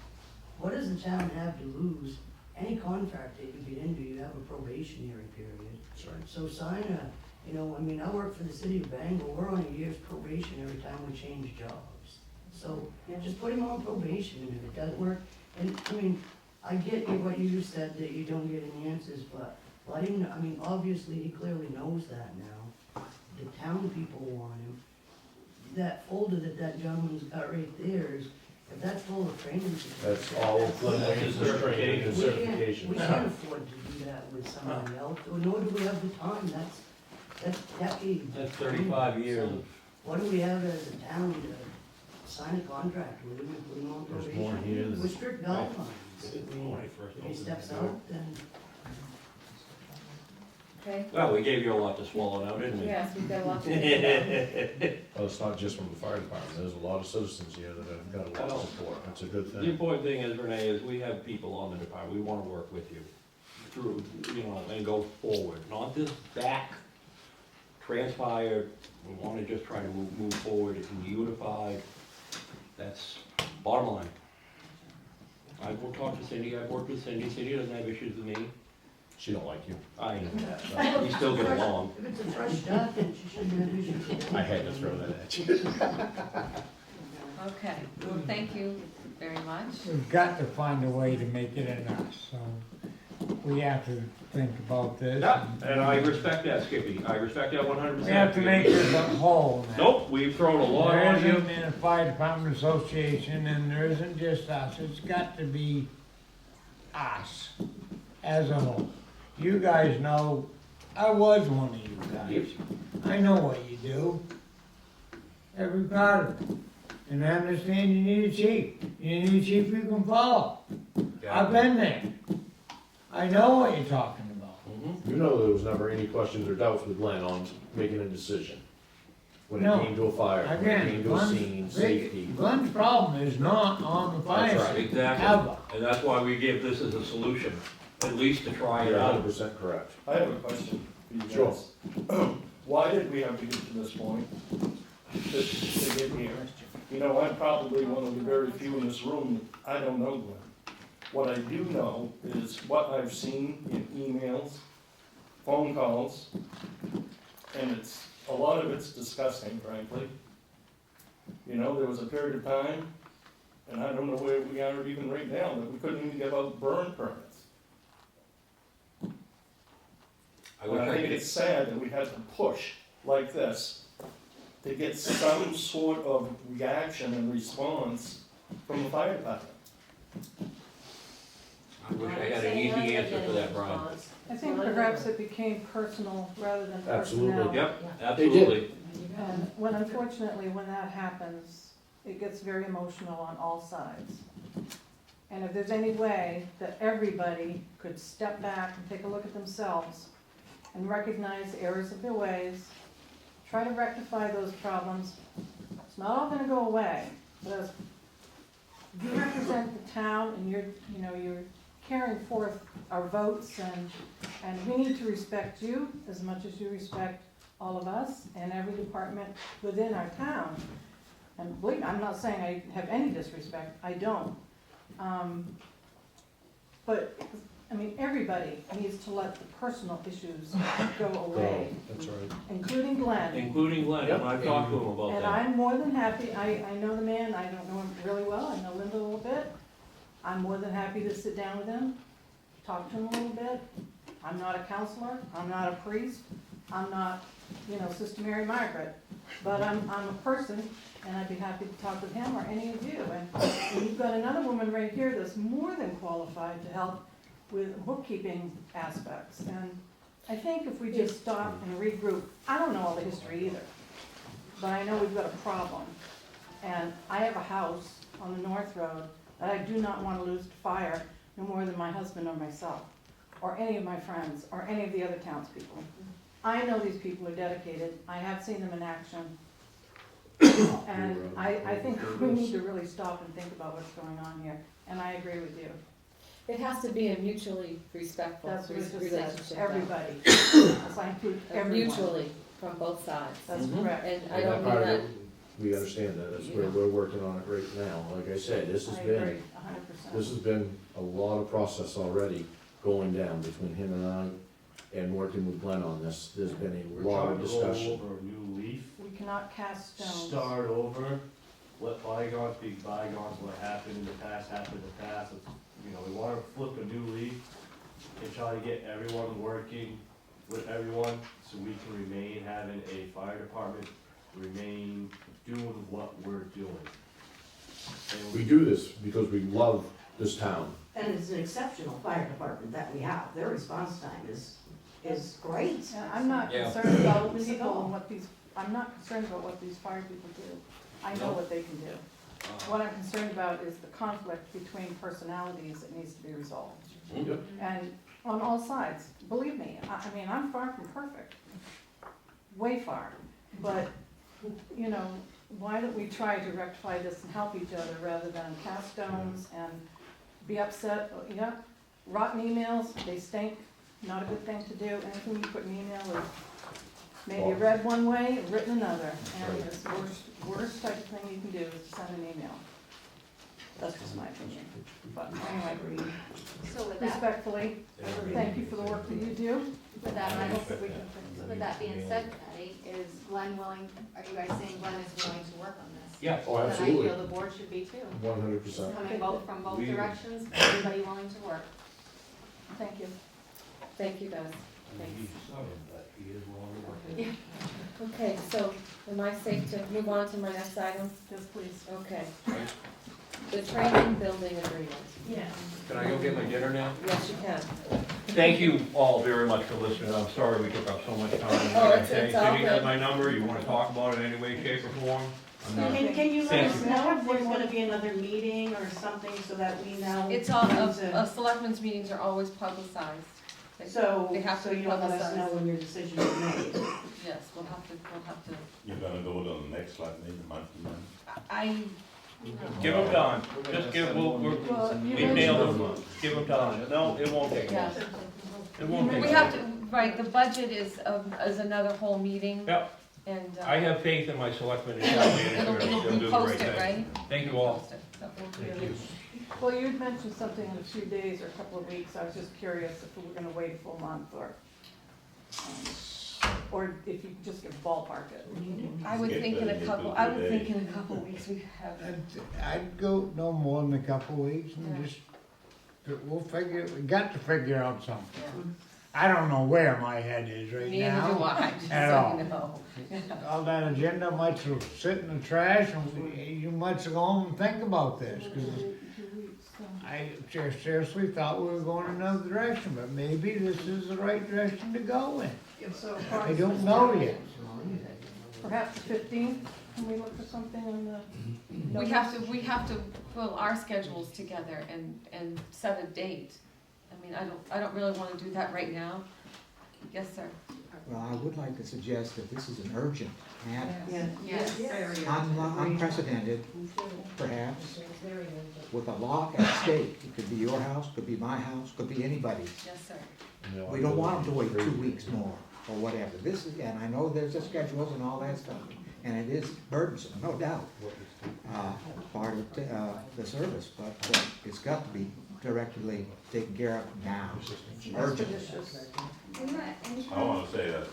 What does the town have to lose? Any contract that you get into, you have a probationary period. Sorry. So sign a, you know, I mean, I work for the city of Bangor, we're on a year's probation every time we change jobs. So, yeah, just put him on probation, and if it doesn't work, and, I mean, I get what you just said, that you don't get any answers, but let him know, I mean, obviously, he clearly knows that now. The town people want him. That folder that gentleman's got right there is, if that's full of training. That's all cleanliness, training, and We certification. can't afford to do that with somebody else, or nor do we have the time, that's decades. That's 35 years. So, what do we have as a town to sign a contract with him and put him on There's more probation? here than. With strict guidelines. I mean, if he steps out, then. Okay, Well, we gave you a lot to swallow now, didn't we? yes, we've got lots of things. Well, it's not just from the fire department, there's a lot of citizens here that have got a lot of support, that's a good The thing. important thing is, Renee, is we have people on the department, we wanna work with you through, you know, and go forward, not this back transpired, we wanna just try to move forward and unified, that's bottom line. I will talk to Cindy, I've worked with Cindy, Cindy doesn't have issues with me, She don't like you. I know that, we still get along. If it's a fresh start, then she shouldn't have issues with that. I had to throw that at you. Okay, well, thank you very much. We've got to find a way to make it enough, so we have to think about this. Yeah, and I respect that, Skippy, I respect that 100%. We have to make this a whole now. Nope, we've thrown a lot There on you. isn't in a fire department association, and there isn't just us, it's got to be us as a whole. You guys know, I was one of you guys. I know what you do. Every part of it. And I understand you need a chief. You need a chief you can follow. I've been there. I know what you're talking about. You know there was never any questions or doubts with Glenn on making a decision. When it No. came to a fire, when it Again, came to a scene, safety. Glenn's problem is not on the fire That's right. scene, Exactly, ever. and that's why we give this as a solution, at least to try it You're out. 100% correct. I have a question for you Sure. guys. Why did we have to get to this point to get here? You know, I'm probably one of the very few in this room, I don't know Glenn. What I do know is what I've seen in emails, phone calls, and a lot of it's disgusting, frankly. You know, there was a period of time, and I don't know where we are even right now, that we couldn't even give out burn permits. And I think it's sad that we had to push like this to get some sort of reaction and response from the fire department. I wish I had an easy answer for that, Brian. I think perhaps it became personal rather than Absolutely. personnel. Yep, They absolutely. And unfortunately, when that happens, it gets very emotional on all sides. And if there's any way that everybody could step back and take a look at themselves and recognize the errors of their ways, try to rectify those problems, it's not all gonna go away, but as you represent the town and you're carrying forth our votes, and we need to respect you as much as you respect all of us and every department within our town. And believe me, I'm not saying I have any disrespect, I don't. But, I mean, everybody needs to let the personal issues go away, That's right. including Glenn. Including Glenn, and I've talked to him about And that. I'm more than happy, I know the man, I don't know him really well, I know Linda a little bit. I'm more than happy to sit down with him, talk to him a little bit. I'm not a counselor, I'm not a priest, I'm not, Sister Mary Margaret, but I'm a person, and I'd be happy to talk with him or any of you. And you've got another woman right here that's more than qualified to help with bookkeeping aspects. And I think if we just stop and regroup, I don't know all the history either, but I know we've got a problem. And I have a house on the North Road that I do not want to lose to fire, no more than my husband or myself, or any of my friends, or any of the other townspeople. I know these people are dedicated, I have seen them in action, and I think we need to really stop and think about what's going on here, and I agree with you. It has to be a mutually respectful That's what it just relationship. says, though. everybody, as I include everyone. Mutually, from both sides. That's correct. And I And don't that part mean of that, it, we understand that, that's where we're working on it right now. Like I said, this has I been, agree, 100%. this has been a lot of process already going down between him and I, and working with Glenn on this. There's been a lot of discussion. We're trying to roll over a new leaf, We cannot cast stones. start over, let bygones be bygones, what happened in the past, happened in the past. It's, we wanna flip a new leaf and try to get everyone working with everyone, so we can remain having a fire department, remain doing what we're doing. And We do this because we love this town. And it's an exceptional fire department that we have. Their response time is great. And I'm not Yeah. concerned about Where's it people going? and I'm not concerned about what these fire people do. I know No. what they can do. What I'm concerned about is the conflict between personalities that needs to be resolved. Yep. And on all sides, believe me, I mean, I'm far from perfect, way far. But, why don't we try to rectify this and help each other rather than cast stones and be upset, rotten emails, they stink, not a good thing to do. Anything you put in an email is maybe read one way, and written another, and it's worst type of thing you can do is to send an email. That's just my opinion. But anyway, So with that, respectfully, thank you for the work that you do, with and that, I hope that we can fix it. with that being said, Patty, is Glenn willing, are you guys saying Glenn is willing to work on this? Yeah. Oh, Then I absolutely, feel the board should be too. 100%. Coming from both We- directions, everybody willing to work. Thank you. thank you guys. he's sorry, but he is willing to work. Okay, so am I safe to move on to my next item? Yes, please. Okay. The training building agreement. Yes. Can I go get my dinner now? Yes, you can. Thank you all very much for listening. I'm sorry we took up so much time. Oh, Like I it's say, all Cindy has good. my number, you wanna talk about it in any way, shape, or form? I'm not- Can you let Thank us you. know if there's gonna be another meeting or something so that we know? It's all, when to- selectmen's meetings are always publicized. They have to So be you'll let us publicized. know when your decision is made. Yes, we'll have to, You're gonna go to the next slot meeting, month to month? I, Give them time, just give, Well, you we mentioned- nailed them, give them time. No, it won't take yeah. long. It won't take We long. have to, right, the budget is another whole meeting. Yep. And. I have faith in my selectmen and town manager, It'll they'll do be the right posted, thing. right? Thank you all. Posted, so. Thank you. Well, you'd mentioned something in a few days or a couple of weeks. I was just curious if we were gonna wait a full month or if you could just give ballpark it. I would think in a couple, I would think in a couple weeks we have. I'd go no more than a couple of weeks and just, we got to figure out something. I don't know where my head is right now. Neither do I, just At so all. you know. All that agenda might sit in the trash and you might go home and think about this, cause I seriously thought we were going another direction, but maybe this is the right direction to go in. So I don't know yet. Perhaps the 15th, can we look for something on the? We have to pull our schedules together and set a date. I mean, I don't really wanna do that right now. Yes, sir. Well, I would like to suggest that this is an urgent matter, Yes. unprecedented, perhaps, with a lot at stake. It could be your house, could be my house, could be anybody's. Yes, sir. We don't want them to wait 2 weeks more, or whatever. This is, and I know there's the schedules and all that stuff, and it is burdensome, no doubt, part of the service, but it's got to be directly taken care of now, urgent. I wanna say that,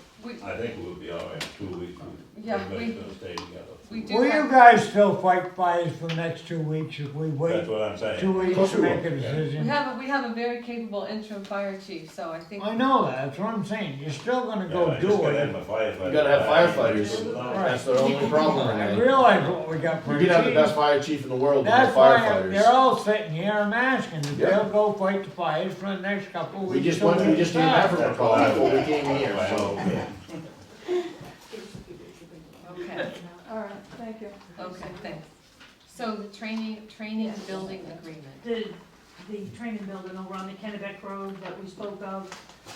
I think it would be all right, 2 weeks, Yeah, everybody's gonna stay together. we do Will you have, guys still fight fires for the next 2 weeks if we That's wait what I'm saying. 2 weeks to make a decision? we have a very capable interim fire chief, so I think. I know that, that's what I'm saying, you're still gonna Yeah, go I do just gotta have it. my firefighter. You gotta have firefighters, that's their only problem, I Renee. realize what we got for You a can have the chief. best fire chief in the world with That's no why firefighters. they're all sitting here, I'm asking, if Yeah. they'll go fight the fires for the next couple of We weeks. just till went, we just came start. back from a call before we came here, so. Okay, All right, thank you. okay, thanks. So the training building agreement. The training building over on the Kennebec Road that we spoke of,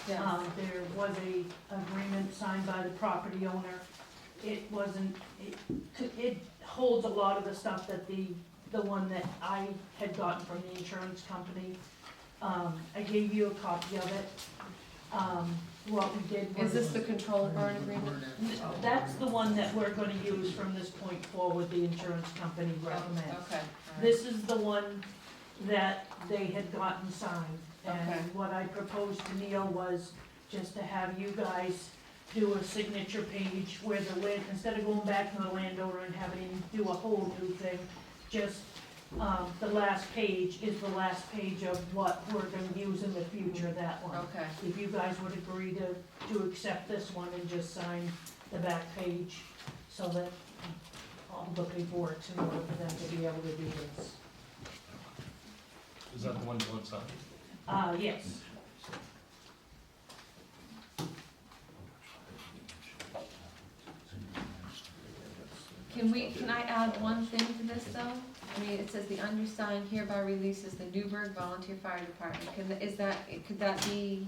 Yes. there was a agreement signed by the property owner. It wasn't, it holds a lot of the stuff that the one that I had gotten from the insurance company. I gave you a copy of it. What we did was. Is this the control burn agreement? That's the one that we're gonna use from this point forward, the insurance company recommends. Okay, all right. This is the one that they had gotten signed. Okay. And what I proposed to Neil was just to have you guys do a signature page where instead of going back to the landowner and having him do a whole new thing, just, the last page is the last page of what we're gonna use in the future, that one. Okay, If you guys would agree to accept this one and just sign the back page, so that all the paperwork's in order for them to be able to do this. Is that the one you want signed? Yes. can I add one thing to this though? I mean, it says the undersigned hereby releases the Newburgh Volunteer Fire Department. Could that be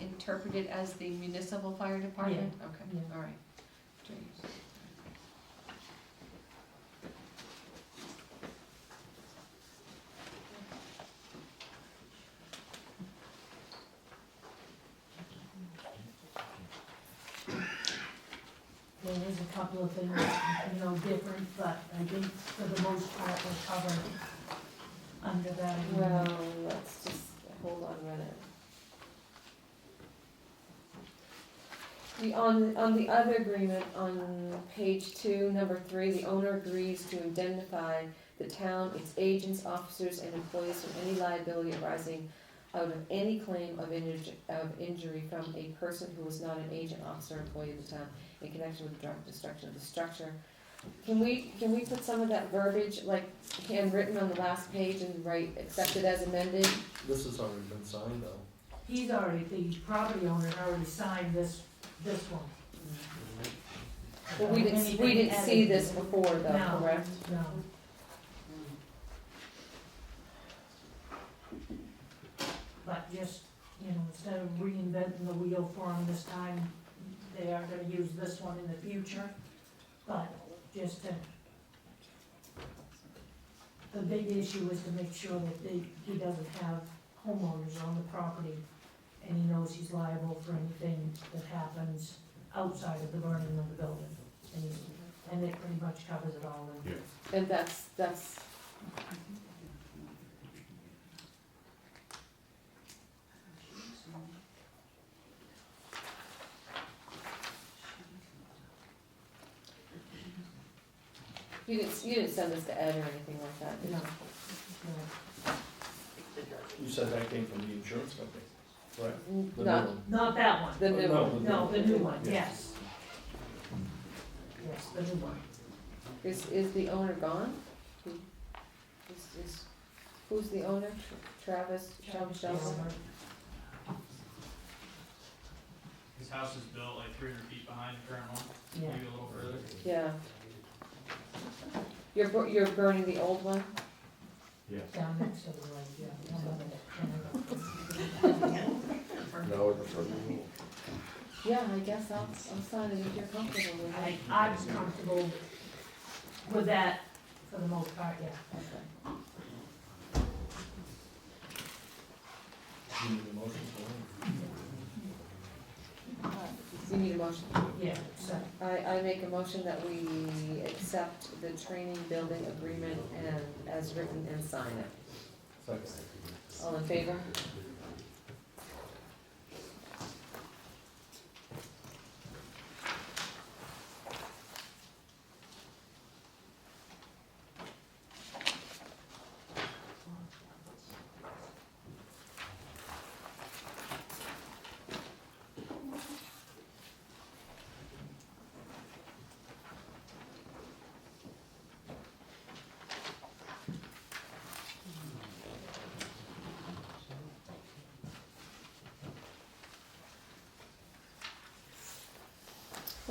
interpreted as the municipal fire department? Okay, Yeah. all right. There is a couple of things, different, but I think for the most part, we're covered under that agreement. Well, let's just, hold on a minute. On the other agreement, on page 2, number 3, the owner agrees to indemnify the town, its agents, officers, and employees from any liability arising out of any claim of injury from a person who is not an agent, officer, or employee of the town in connection with the direct destruction of the structure. Can we put some of that verbiage, like handwritten on the last page and write accepted as amended? This has already been signed though. The property owner already signed this one. Well, we didn't see this before though, No, correct? no. But just, instead of reinventing the wheel for them this time, they are gonna use this one in the future. But just to, the big issue is to make sure that he doesn't have homeowners on the property, and he knows he's liable for anything that happens outside of the burning of the building. And it pretty much covers it all in. And that's, you didn't send this to Ed or anything like that, did you? No. You said that came from the insurance company, right? The Not- new one. Not that one. The new No, one. No, the new one, Yeah. yes. Yes, the new one. Is the owner gone? Who's the owner? Travis Shelton? His house is built like 300 feet behind the current one, Yeah. maybe a little further. Yeah. You're burning the old one? Down next to the road, yeah. No, the first. Yeah, I guess I'll sign it if you're comfortable with it. I'm comfortable with that for the most part, yeah. Okay. You need a motion for You need a motion? Yeah, so, I make a motion that we accept the training building agreement and as written and sign it. Second. All in favor?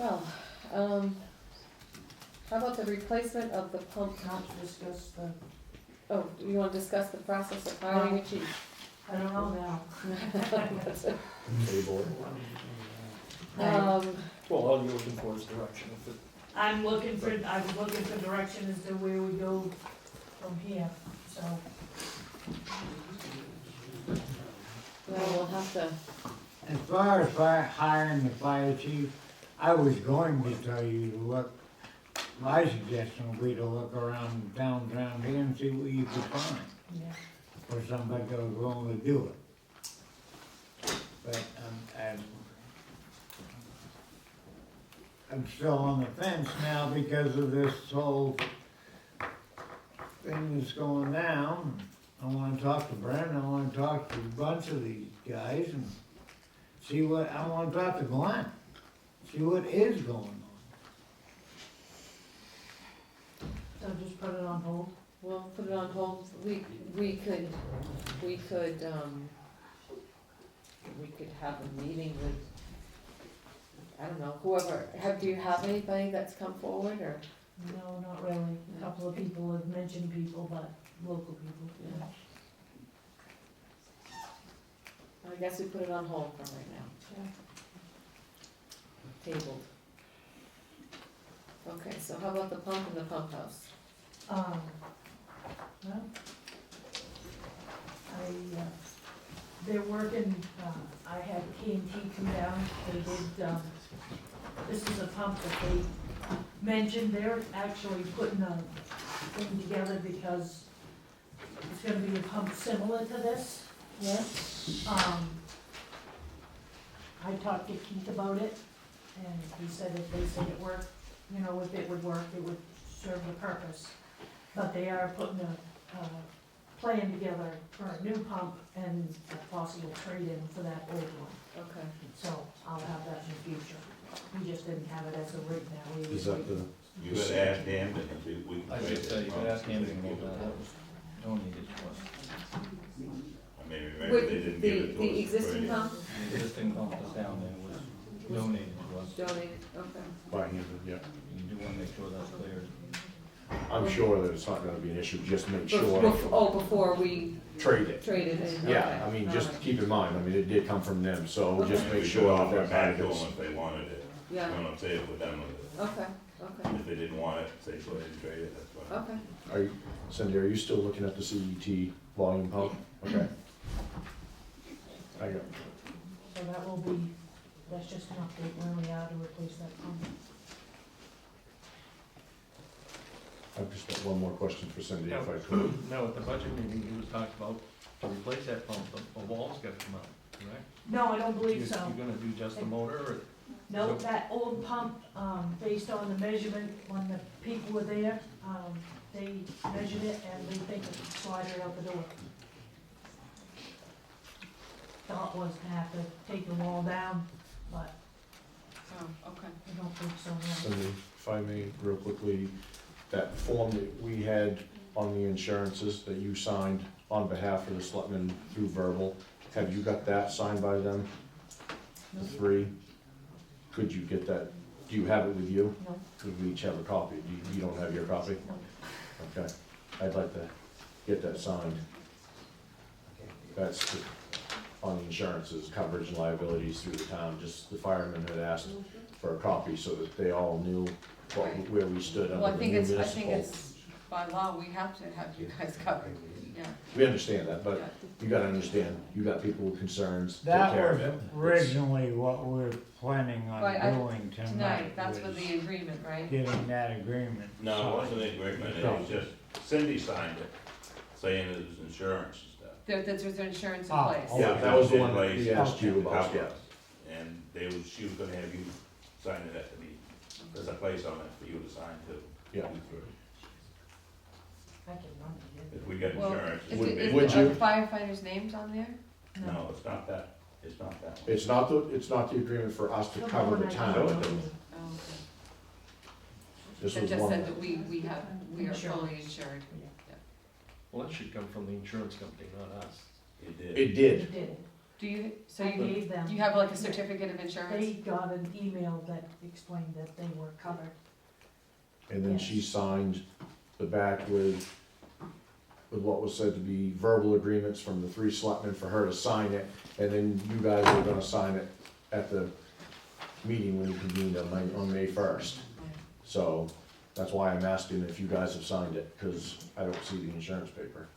Well, how about the replacement of the pump? Not to discuss the, Oh, you wanna discuss the process of hiring a chief? I don't know now. Table. Um, Well, all you're looking for is direction. If it, I was looking for direction as to where we go from here, so. well, we'll have to, As far as hiring the fire chief, I was going to tell you to look, my suggestion would be to look around downtown here and see what you could find Yeah. for somebody that was willing to do it. But, I'm still on the fence now because of this whole thing that's going down. I wanna talk to Brent, I wanna talk to a bunch of these guys and see what, I wanna talk to Glenn, see what is going on. So just put it on hold. we'll put it on hold. We could have a meeting with, I don't know, whoever, do you have anybody that's come forward, or? No, not really. A couple of people have mentioned people, but local people. Yeah. I guess we put it on hold for right now. Tabled. Okay, so how about the pump and the pump house? Well, they're working, I had K&T come down, they did, this is a pump that they mentioned, they're actually putting a thing together because it's gonna be a pump similar to this. Yes. I talked to Keith about it, and he said if they said it worked, you know, if it would work, it would serve the purpose. But they are putting a plan together for a new pump and a possible trade-in for that old one. Okay. So I'll have that in the future. We just didn't have it as of right now. We Is that the? You gotta ask Hampton and see if we can. I just said, you could ask Hampton about that, that was donated to us. I mean, remember they didn't give it to us. The existing for pump? The existing pump that's down there was donated to us. Donated, okay. By Hampton, yeah. You do wanna make sure that's cleared. I'm sure that it's not gonna be an issue, just make sure. Before we Trade it. trade it in, Yeah, okay. I mean, All just right. keep in mind, I mean, it did come from them, so Okay. just We make could sure offer that it back that to is. them if they wanted it. Yeah. You know what I'm saying, put them with it. Okay, okay, And if they didn't want it, say go ahead and trade it, that's fine. okay. Are you, Cindy, are you still looking at the CET volume pump? Okay. I got, So that will be, that's just an update where we are to replace that pump. I've just got one more question for Cindy, if I could. No, at the budget meeting, you was talking about to replace that pump, a wall's gotta come out, correct? No, I don't believe so. You're gonna do just the motor, or? No, that old pump, based on the measurement, when the people were there, they measured it and they think it could slide right out the door. Thought was to have to take the wall down, but Oh, okay. I don't think so, no. Cindy, if I may, real quickly, that form that we had on the insurances that you signed on behalf of the selectmen through verbal, have you got that signed by them? The three? Could you get that, do you have it with you? No. Could we each have a copy? You don't have your copy? No. Okay, I'd like to get that signed. That's on the insurances, coverage and liabilities through the town, just the firemen had asked for a copy so that they all knew where we stood Well, I under the think new it's, municipal. by law, we have to have you guys covered, yeah. We understand that, but Yeah. you gotta understand, you got people with concerns, take That care of was it. originally what we're planning Right, on doing Tonight, tonight, that's for was the agreement, right? getting that agreement. No, it wasn't an agreement, it was just, Cindy signed it, saying it was insurance and stuff. There's insurance in Ah, place. oh. Yeah, that was the one that Place we asked you to about, cover yeah. us. And she was gonna have you sign it at the meeting. There's a place on it for you to sign too. Yeah. I can run it. If we get Well, insurance. is Would- it, is would it, are you- the firefighters' names on there? No, it's not that, it's not that. It's not the agreement for us to No, cover the no, town. no, No, no, it no. doesn't. Oh, okay. This That was just one, said that we are fully insured. Well, that should come from the insurance company, not us. It did. it did, It did. Do you, so I you, gave them. you have like a certificate of insurance? They got an email that explained that they were covered. And then she signed the back with what was said to be verbal agreements from the 3 selectmen for her to sign it, and then you guys were gonna sign it at the meeting when you convened on May 1st. So, that's why I'm asking if you guys have signed it, cause I don't see the insurance paper.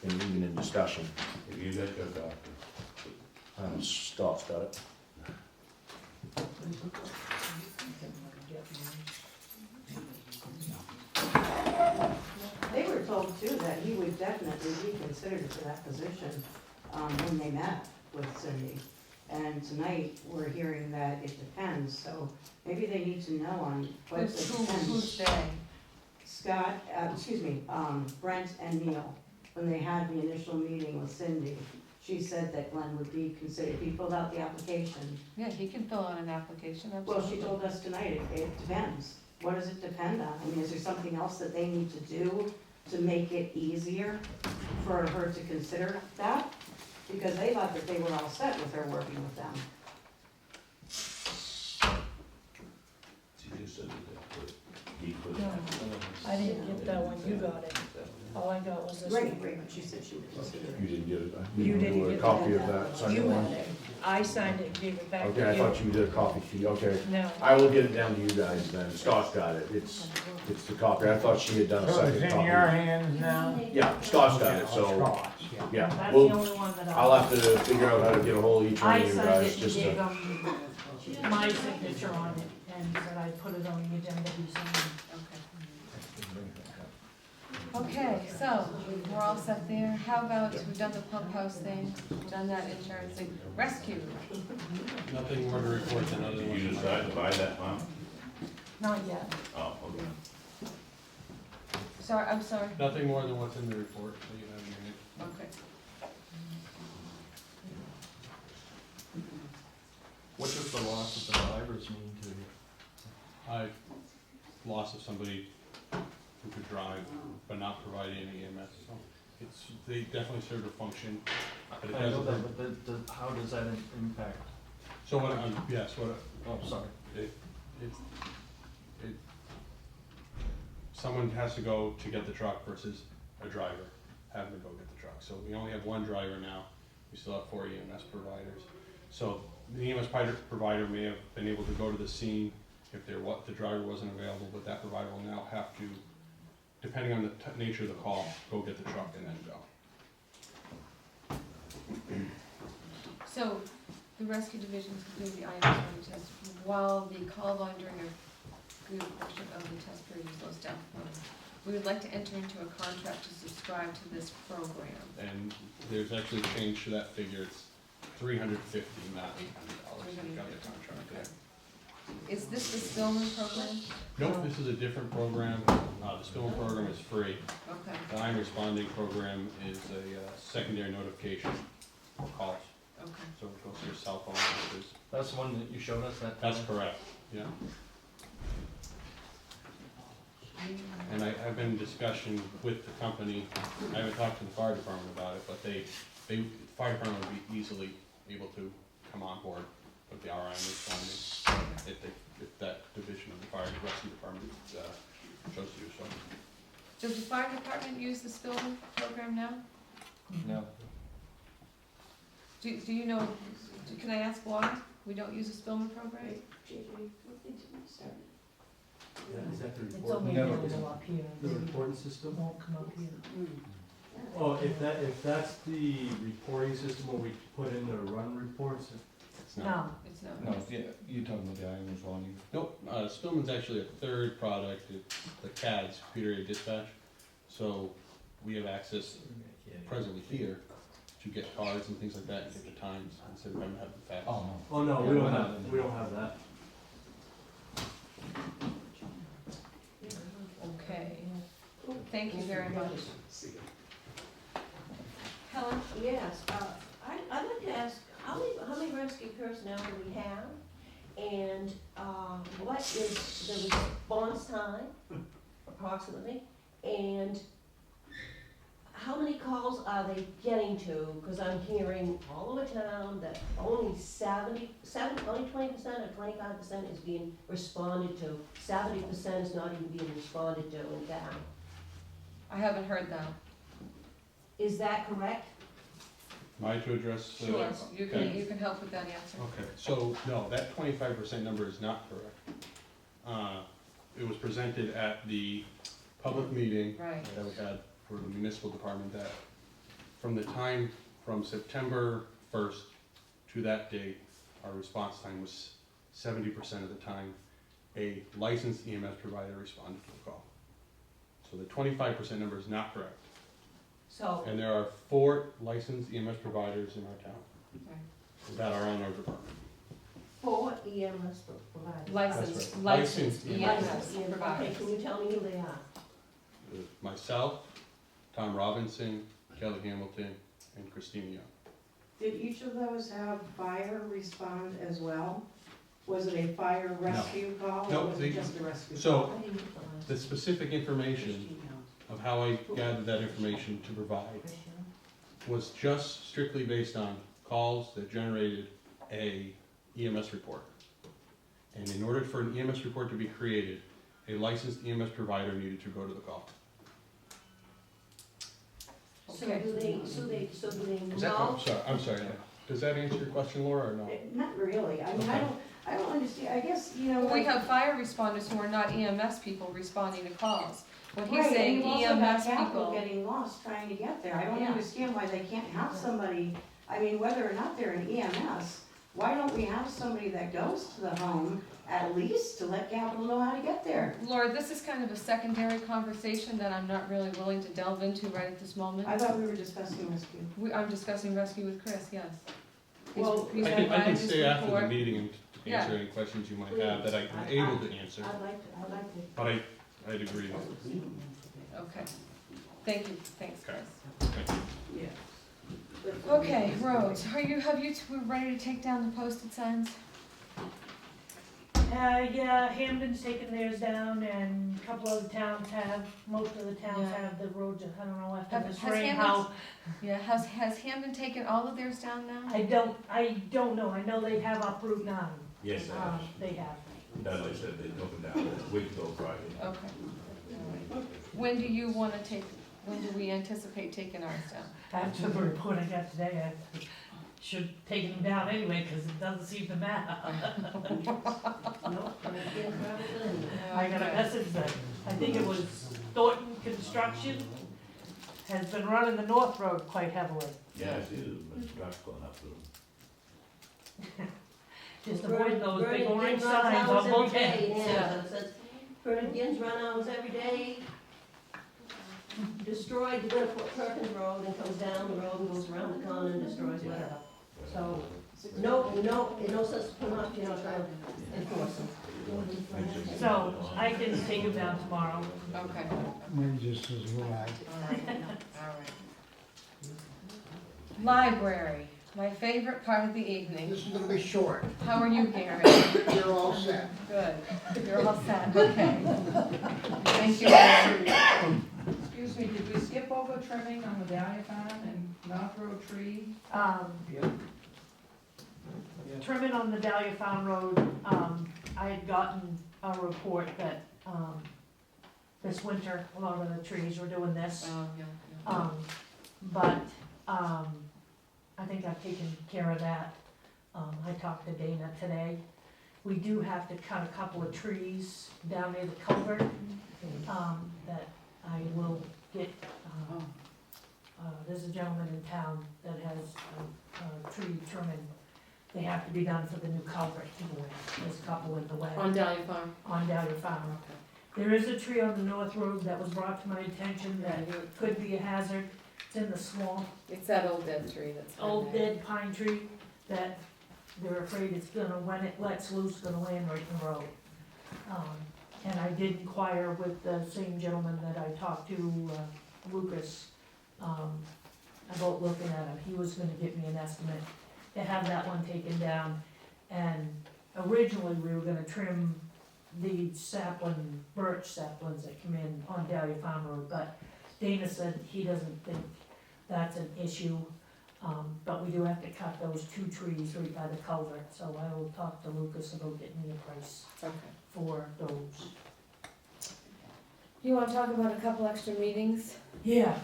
And even in discussion, If you got your doctor. Scott's got it. They were told too that he would definitely be considered for that position, when they met with Cindy. And tonight, we're hearing that it depends, so maybe they need to know on what it depends. Who's they? Scott, Brent and Neil, when they had the initial meeting with Cindy, she said that Glenn would be considered, he filled out the application. Yeah, he can fill out an application, Well, absolutely. she told us tonight, it depends. What does it depend on? I mean, is there something else that they need to do to make it easier for her to consider that? Because they thought that they were all set with her working with them. She just said that he could. No, I didn't get that when you got it. All I got was this Right, one. right, but she said she would consider it. You didn't get it, You didn't do a get copy that. of that You second one? had it. I signed it and gave it back to you. Okay, I thought you did a copy for you, okay. No. I will get it down to you guys then, Scott's got it, it's the copy, I thought she had done a So it's second in copy. your hands now? Yeah, Scott's got it, so, Scott's, yeah. yeah, That's well, the only one that I'll have to figure out how to get a hold of each one I of you signed guys, it and just gave to. them my signature on it and said I'd put it on the agenda to be signed. Okay, so, we're all set there. How about, we've done the pump house thing, done that insurance thing, rescue. Nothing more to report than other Did than you decide to buy that pump? Not yet. Oh, okay. Sorry, I'm sorry. Nothing more than what's in the report that you have in your hand. Okay. What does the loss of the drivers mean to you? Loss of somebody who could drive but not provide any EMS, so they definitely serve a function. But it I know doesn't- that, but how does that impact? So what, yes, Oh, sorry. it, someone has to go to get the truck versus a driver having to go get the truck. So we only have one driver now, we still have 4 EMS providers. So the EMS provider may have been able to go to the scene if the driver wasn't available, but that provider will now have to, depending on the nature of the call, go get the truck and then go. So, the rescue division's completed the IMS test while the call volume during a good portion of the test period goes down. We would like to enter into a contract to subscribe to this program. And there's actually a change to that figure, it's $350, not $800, we got the contract there. Is this the Spillman program? Nope, this is a different program, the Spillman program is free. Okay, The I'm Responding program is a secondary notification for calls, okay. so it goes to your cell phone, which is, That's the one that you showed us that? that's correct, yeah. And I've been in discussion with the company, I haven't talked to the fire department about it, but the fire department would be easily able to come on board with the RIM responding, if that division of the fire rescue department chose to do so. Does the fire department use the Spillman program now? No. Do you know, can I ask why we don't use the Spillman program? Is that the It's only available up here. The reporting system? It won't come up here. Oh, if that's the reporting system where we put in the run reports, it's not. No, It's not. No, yeah, you're talking about the IM responding. Nope, Spillman's actually a third product, it's the CADS, computer aided dispatch. So we have access presently here to get cards and things like that, and get the times, instead of having to have the fax. Oh, no. Oh, no, we don't have that. Okay, thank you very much. Helen? Yes, I'd like to ask, how many rescue personnel do we have? And, what is the response time, approximately? And how many calls are they getting to? Because I'm hearing all over town that only 20% or 25% is being responded to. 70% is not even being responded to in town. I haven't heard that. Is that correct? Am I to address? Sure, you okay. can help with that answer. Okay, so, no, that 25% number is not correct. It was presented at the public meeting Right. that we had for the municipal department, that from the time from September 1st to that date, our response time was 70% of the time a licensed EMS provider responded to the call. So the 25% number is not correct. So, And there are 4 licensed EMS providers in our town Right. that are on our department. 4 EMS providers. Licensed, right. licensed Licensed EMS Okay, providers. can you tell me who they are? Myself, Tom Robinson, Kelly Hamilton, and Christina Young. Did each of those have fire respond as well? Was it a fire rescue call, No, or was they- it just a rescue so- call? I didn't get the last. The specific information of how I gathered that information to provide was just strictly based on calls that generated a EMS report. And in order for an EMS report to be created, a licensed EMS provider needed to go to the call. So Okay. do they Is that, know? I'm sorry, does that answer your question, Laura, or no? Not really, I mean, I don't understand, I guess, you know. We like- have fire responders who are not EMS people responding to calls. When he's Right, saying and you've also got EMS capital people, getting lost trying to get there, I don't Yeah. understand why they can't have somebody, I mean, whether or not they're an EMS, why don't we have somebody that goes to the home at least to let capital know how to get there? Laura, this is kind of a secondary conversation that I'm not really willing to delve into right at this moment. I thought we were discussing rescue. I'm discussing rescue with Chris, yes. He's- Well, he's I can provided stay his after the report. meeting and Yeah. answer any questions you might have that I'm able to answer, I'd like to. but I'd agree. Okay, thank you, thanks, Chris. Thank you. Yeah. Okay, roads, have you two ready to take down the posted signs? Yeah, Hamden's taken theirs down and a couple other towns have, most of the towns Yeah. have the roads, I don't know after Has this rain how. Yeah, has Hamden taken all of theirs down now? I don't know, I know they have up Route 9. Yes, They have. as I said, they took it down a week ago Friday. Okay. All right. When do we anticipate taking ours down? After the report I got today, I should take them down anyway, because it doesn't seem to matter. Nope, I can't grab it in. I got a message that, I think it was Thornton Construction, has been running the North Road quite heavily. Yeah, I see the trucks going up through. Just avoid those big Bernard orange Gibbs runs signs hours on every both day, ends. yeah, it says, Bernard Gibbs run hours every day. Destroyed, you're gonna put Perkins Road and comes down the road and goes around the corner and destroys whatever. So, no sense putting off, you're not trying to enforce them. So, I can take them down tomorrow. Okay. Maybe just as well. All right. Library, my favorite part of the evening. This is gonna be short. How are you, Gary? You're all set. Good. You're all set, okay. Thank you, Gary. Excuse me, did we skip over trimming on the Dahlia Farm and North Road tree? Trimming on the Dahlia Farm Road, I had gotten a report that, this winter, a lot of the trees were doing this. Oh, yeah. But, I think I've taken care of that. I talked to Dana today. We do have to cut a couple of trees down near the culvert, that I will get, there's a gentleman in town that has a tree trimming. They have to be done for the new culvert in the way. There's a couple in the way. On Dahlia Farm? On Dahlia Farm. There is a tree on the North Road that was brought to my attention that could be a hazard. It's in the swamp. It's that old dead tree that's. Old dead pine tree that they're afraid it's gonna, when it lets loose, gonna land right in the road. And I did inquire with the same gentleman that I talked to, Lucas, about looking at him. He was gonna get me an estimate to have that one taken down. And originally, we were gonna trim the sapling, birch saplings that come in on Dahlia Farm Road, but Dana said he doesn't think that's an issue. But we do have to cut those 2 trees right by the culvert, so I will talk to Lucas about getting me a price Okay. for those. You wanna talk about a couple extra meetings? Yeah,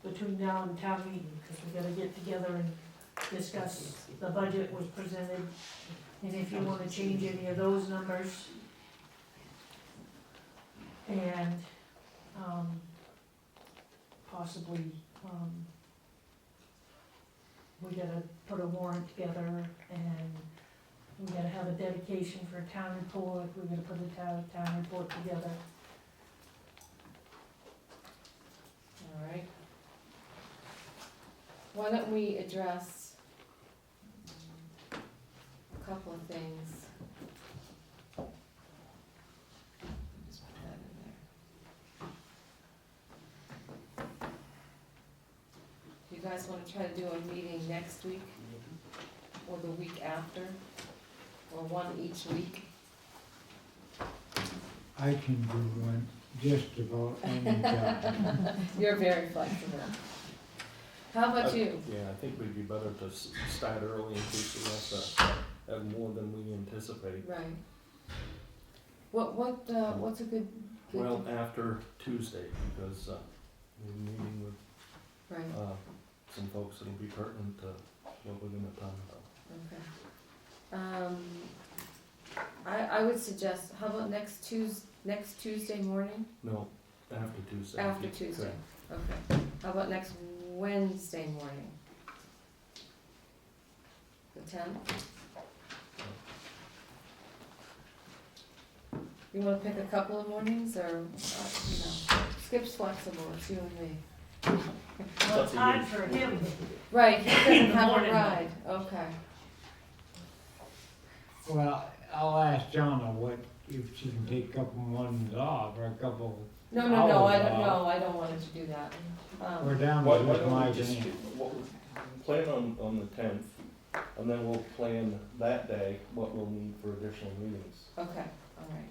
between now and town meeting, because we gotta get together and discuss, the budget was presented, and if you wanna change any of those numbers. And, possibly, we gotta put a warrant together, and we gotta have a dedication for a town report, we gotta put a town report together. All right. Why don't we address a couple of things? Just put that in there. You guys wanna try to do a meeting next week? Or the week after? Or one each week? I can do one just about any time. You're very flexible. How about you? Yeah, I think we'd be better to start early in case we have to have more than we anticipate. Right. What's a good? Well, after Tuesday, because we're meeting with Right, some folks that'll be pertinent to what we're gonna talk about. okay. I would suggest, how about next Tuesday morning? No, after Tuesday. After Tuesday, okay. How about next Wednesday morning? The 10th? You wanna pick a couple of mornings, or, Skip's flexible, it's you and me. Well, it's hard for him. Right, he doesn't have a Morning. ride, okay. Well, I'll ask Jonna what, if she can take a couple mornings off, or a couple No, hours I don't want her to do that. We're down Why to don't just we my just, van. plan on the 10th, and then we'll plan that day what we'll need for additional meetings. Okay, all right.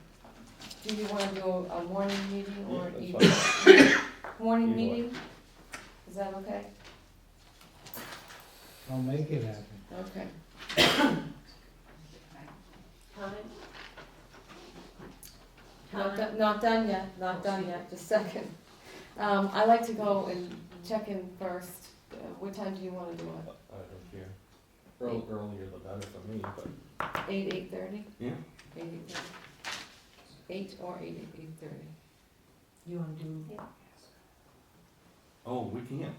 Do you wanna do a morning meeting or an Yeah, evening? that's Morning Either way. meeting? Is that okay? I'll make it happen. Okay. Not done yet, just a second. I like to go and check in first. What time do you wanna do it? I don't care. Earlier the better for me, but 8:30? yeah. 8:30. 8 or 8:30. You wanna do, Oh, we can't.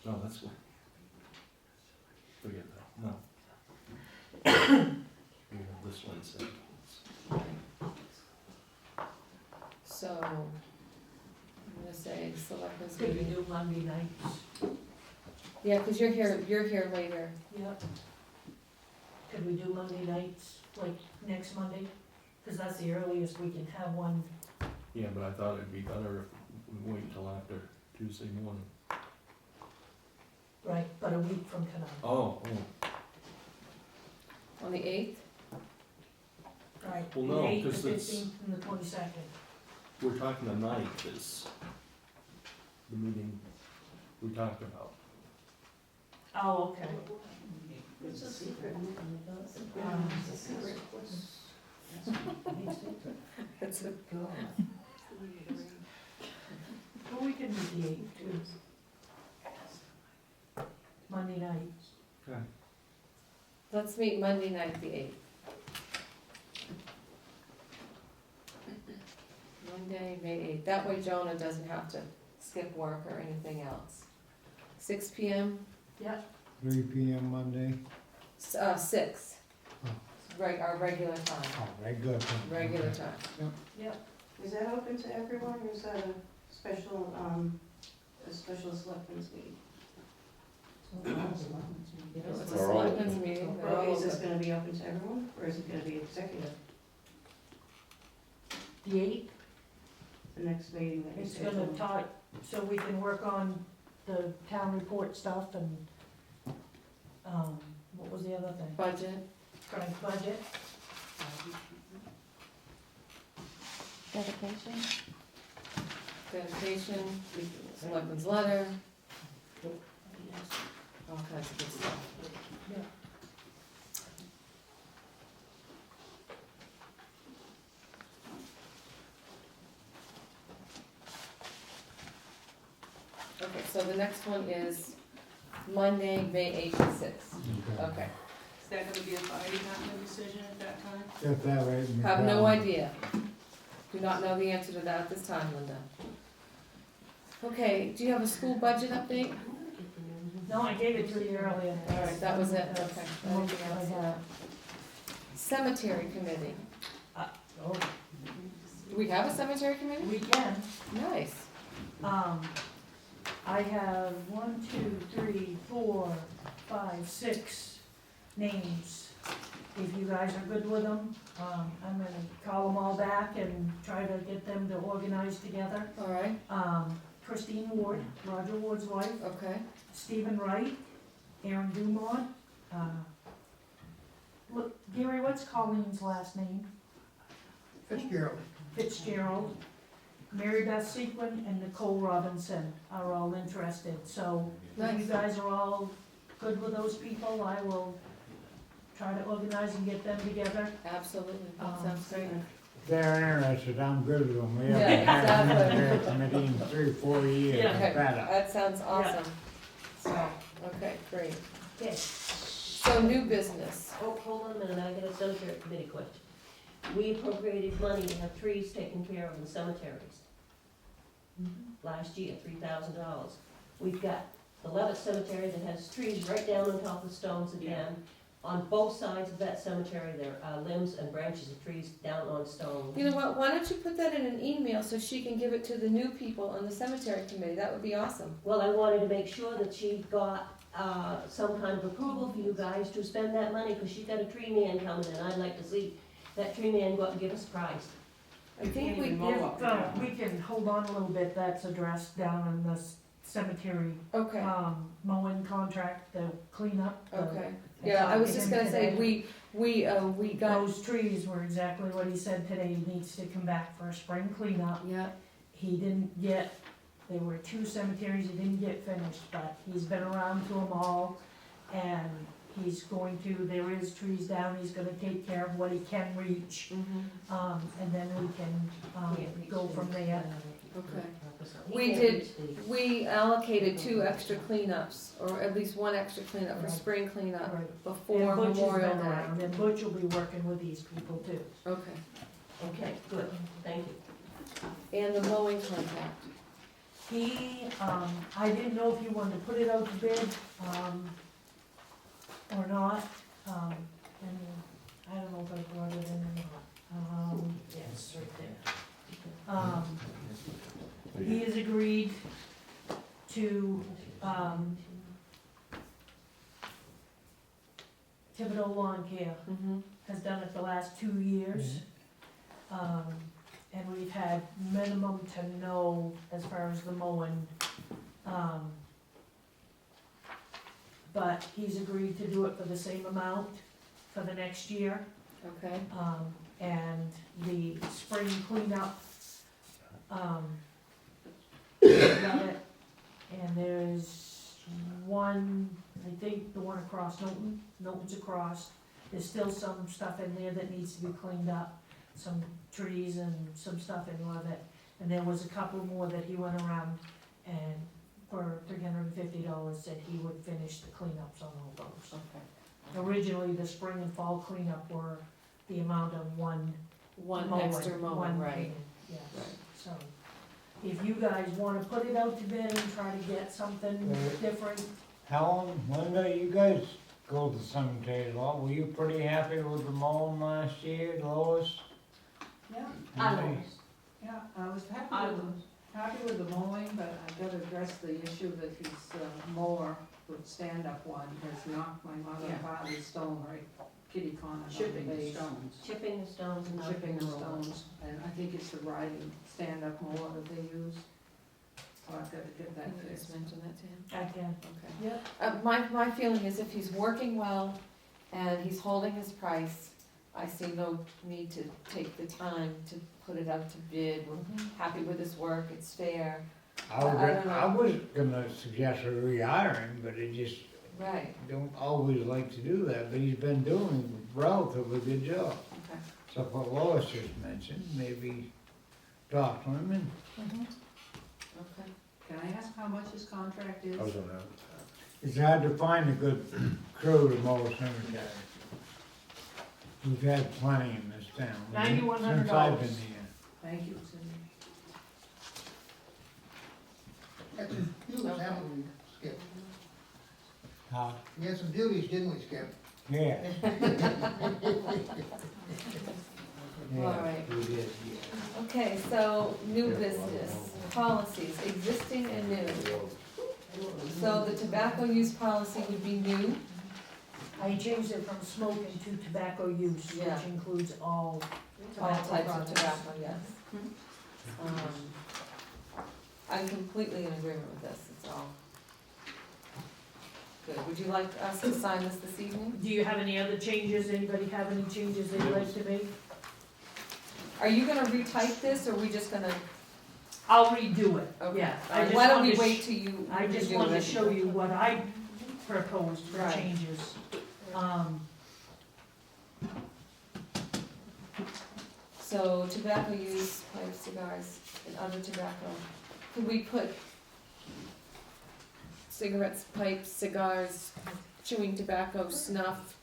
No, that's fine. Forget that, no. We have this Wednesday. So, I'm gonna say selectmen's could we meeting. do Monday nights? Yeah, 'cause you're here later. Yep. Could we do Monday nights, like next Monday? Cause that's the earliest we can have one. Yeah, but I thought it'd be better if we wait until after Tuesday morning. Right, but a week from tonight. Oh. On the 8th? Right. Well, no, The 8th, 'cause the it's- 15th, and the 22nd. We're talking the 9th is the meeting we talked about. Oh, okay. It's a secret. It's a secret. It's a Well, we can do the 8th too. Monday night. Okay. Let's meet Monday night, the 8th. Monday, May 8th. That way Jonah doesn't have to skip work or anything else. 6 PM? Yep. 3 PM Monday. 6. Oh. Our regular time. Oh, regular time. Regular time. Yep. Is that open to everyone, or is that a special selectmen's meeting? It's a They're all selectmen's meeting. They're all Or is this open. gonna be open to everyone, or is it gonna be executive, The 8th, the next meeting that you it's scheduled? gonna talk, so we can work on the town report stuff and, what was the other thing? Budget. Correct, budget. Dedication? dedication, selectmen's letter. All kinds of good stuff. Okay, so the next one is Monday, May 8th and 6th. Okay. Is that gonna be a fire department decision at that time? If that way. Have no idea. Do not know the answer to that at this time, Linda. Okay, do you have a school budget update? No, I gave it to you earlier. All right, that was it, That's okay. the most Anything else? I have. Cemetery committee. Oh, Do we have a cemetery committee? we can. Nice. I have 1, 2, 3, 4, 5, 6 names. If you guys are good with them, I'm gonna call them all back and try to get them to organize together. All right, Christine Ward, Roger Ward's wife, okay. Stephen Wright, Aaron Dumont, look, Gary, what's Colleen's last name? Fitzgerald. Fitzgerald, Mary Beth Sequin, and Nicole Robinson are all interested. So if Nice. you guys are all good with those people, I will try to organize and get them together. Absolutely, that sounds great. If they're interested, I'm good with them. We Yeah, haven't had a exactly. cemetery committee in 3 or 4 years. Yeah. Okay, Better. that sounds awesome. So, okay, great. Okay. So new business. Oh, hold on a minute, I got a cemetery committee question. We appropriated money to have trees taken care of in cemeteries. Last year, $3,000. We've got the Levitt Cemetery that has trees right down on top of stones again. On both sides of that cemetery, there are limbs and branches of trees down on stone. You know what, why don't you put that in an email so she can give it to the new people on the cemetery committee? That would be awesome. Well, I wanted to make sure that she got some kind of approval for you guys to spend that money, because she's got a tree man coming, and I'd like to see that tree man go up and give us a prize. I think we If, we can hold on a little bit, that's addressed down in the cemetery, okay, mowing contract, the cleanup. the- okay. Yeah, I was just gonna say, we got, Those trees were exactly what he said today, he needs to come back for a spring cleanup. yeah, He didn't get, there were 2 cemeteries he didn't get finished, but he's been around to them all, and he's going to, there is trees down, he's gonna take care of what he can reach, and then we can, go from there. okay. He We can't did- reach the- We allocated 2 extra cleanups, or at least 1 extra cleanup for Right. spring cleanup Right. before And Butch has Memorial been Day. around, and Butch will be working with these people too. Okay, Okay, good, thank you. and the mowing contract. He, I didn't know if you wanted to put it out to bid, or not, and I don't know if I brought it in or not. Yeah, it's right there. He has agreed to, Thibodeau Lawn Care has done it the last 2 years. And we've had minimum to no as far as the mowing. But he's agreed to do it for the same amount for the next year. Okay, And the spring cleanup, love it. And there's one, I think the one across Milton's across. There's still some stuff in there that needs to be cleaned up, some trees and some stuff in Levitt. And there was a couple more that he went around and for $350 said he would finish the cleanups on all those. okay. Originally, the spring and fall cleanup were the amount of one One mowing, extra mowing, one right, cleaning, yes. right. So, if you guys wanna put it out to bid and try to get something different, Helen, Linda, you guys go to the cemetery a lot. Were you pretty happy with the mowing last year, Lois? Yeah, Anybody? yeah, I was happy with the mowing, but I've got to address the issue that his mower, the stand-up one, has knocked my mother and father's stone right kitty corner. Chipping the stones. Chipping the stones and knocking Chipping the them over. stones, and I think it's the riding stand-up mower that they use. So I've got to get that Can you fixed. just mention that to him? I can. Okay. Yep. My feeling is if he's working well and he's holding his price, I see no need to take the time to put it out to bid. We're happy with his work, it's fair. I don't know. I was gonna suggest a rehiring, but it just Right, don't always like to do that, but he's been doing a relatively good job. okay. So what Lois just mentioned, maybe talk to him and Okay. Can I ask how much his contract is? I was gonna, it's hard to find a good crew to mow a cemetery. We've had plenty in this town. $9,100. Since I've been here. Thank you, Cindy. Huh? We had some duties, didn't we, Skip? Yeah. All right. We did, yeah. Okay, so new business, policies, existing and new. So the tobacco use policy would be new. I changed it from smoking to tobacco use, Yeah. which includes all All tobacco types of products. tobacco, yes. I'm completely in agreement with this, it's all good. Would you like us to sign this evening? Do you have any other changes? Anybody have any changes they'd like to make? Are you gonna retype this, or are we just gonna, I'll redo it, okay. yeah. I just Why don't wanted we to wait till you I just redo wanted to it? show you what I proposed for Right. changes. So tobacco use, pipe, cigars, and other tobacco. Could we put cigarettes, pipes, cigars, chewing tobacco, snuff,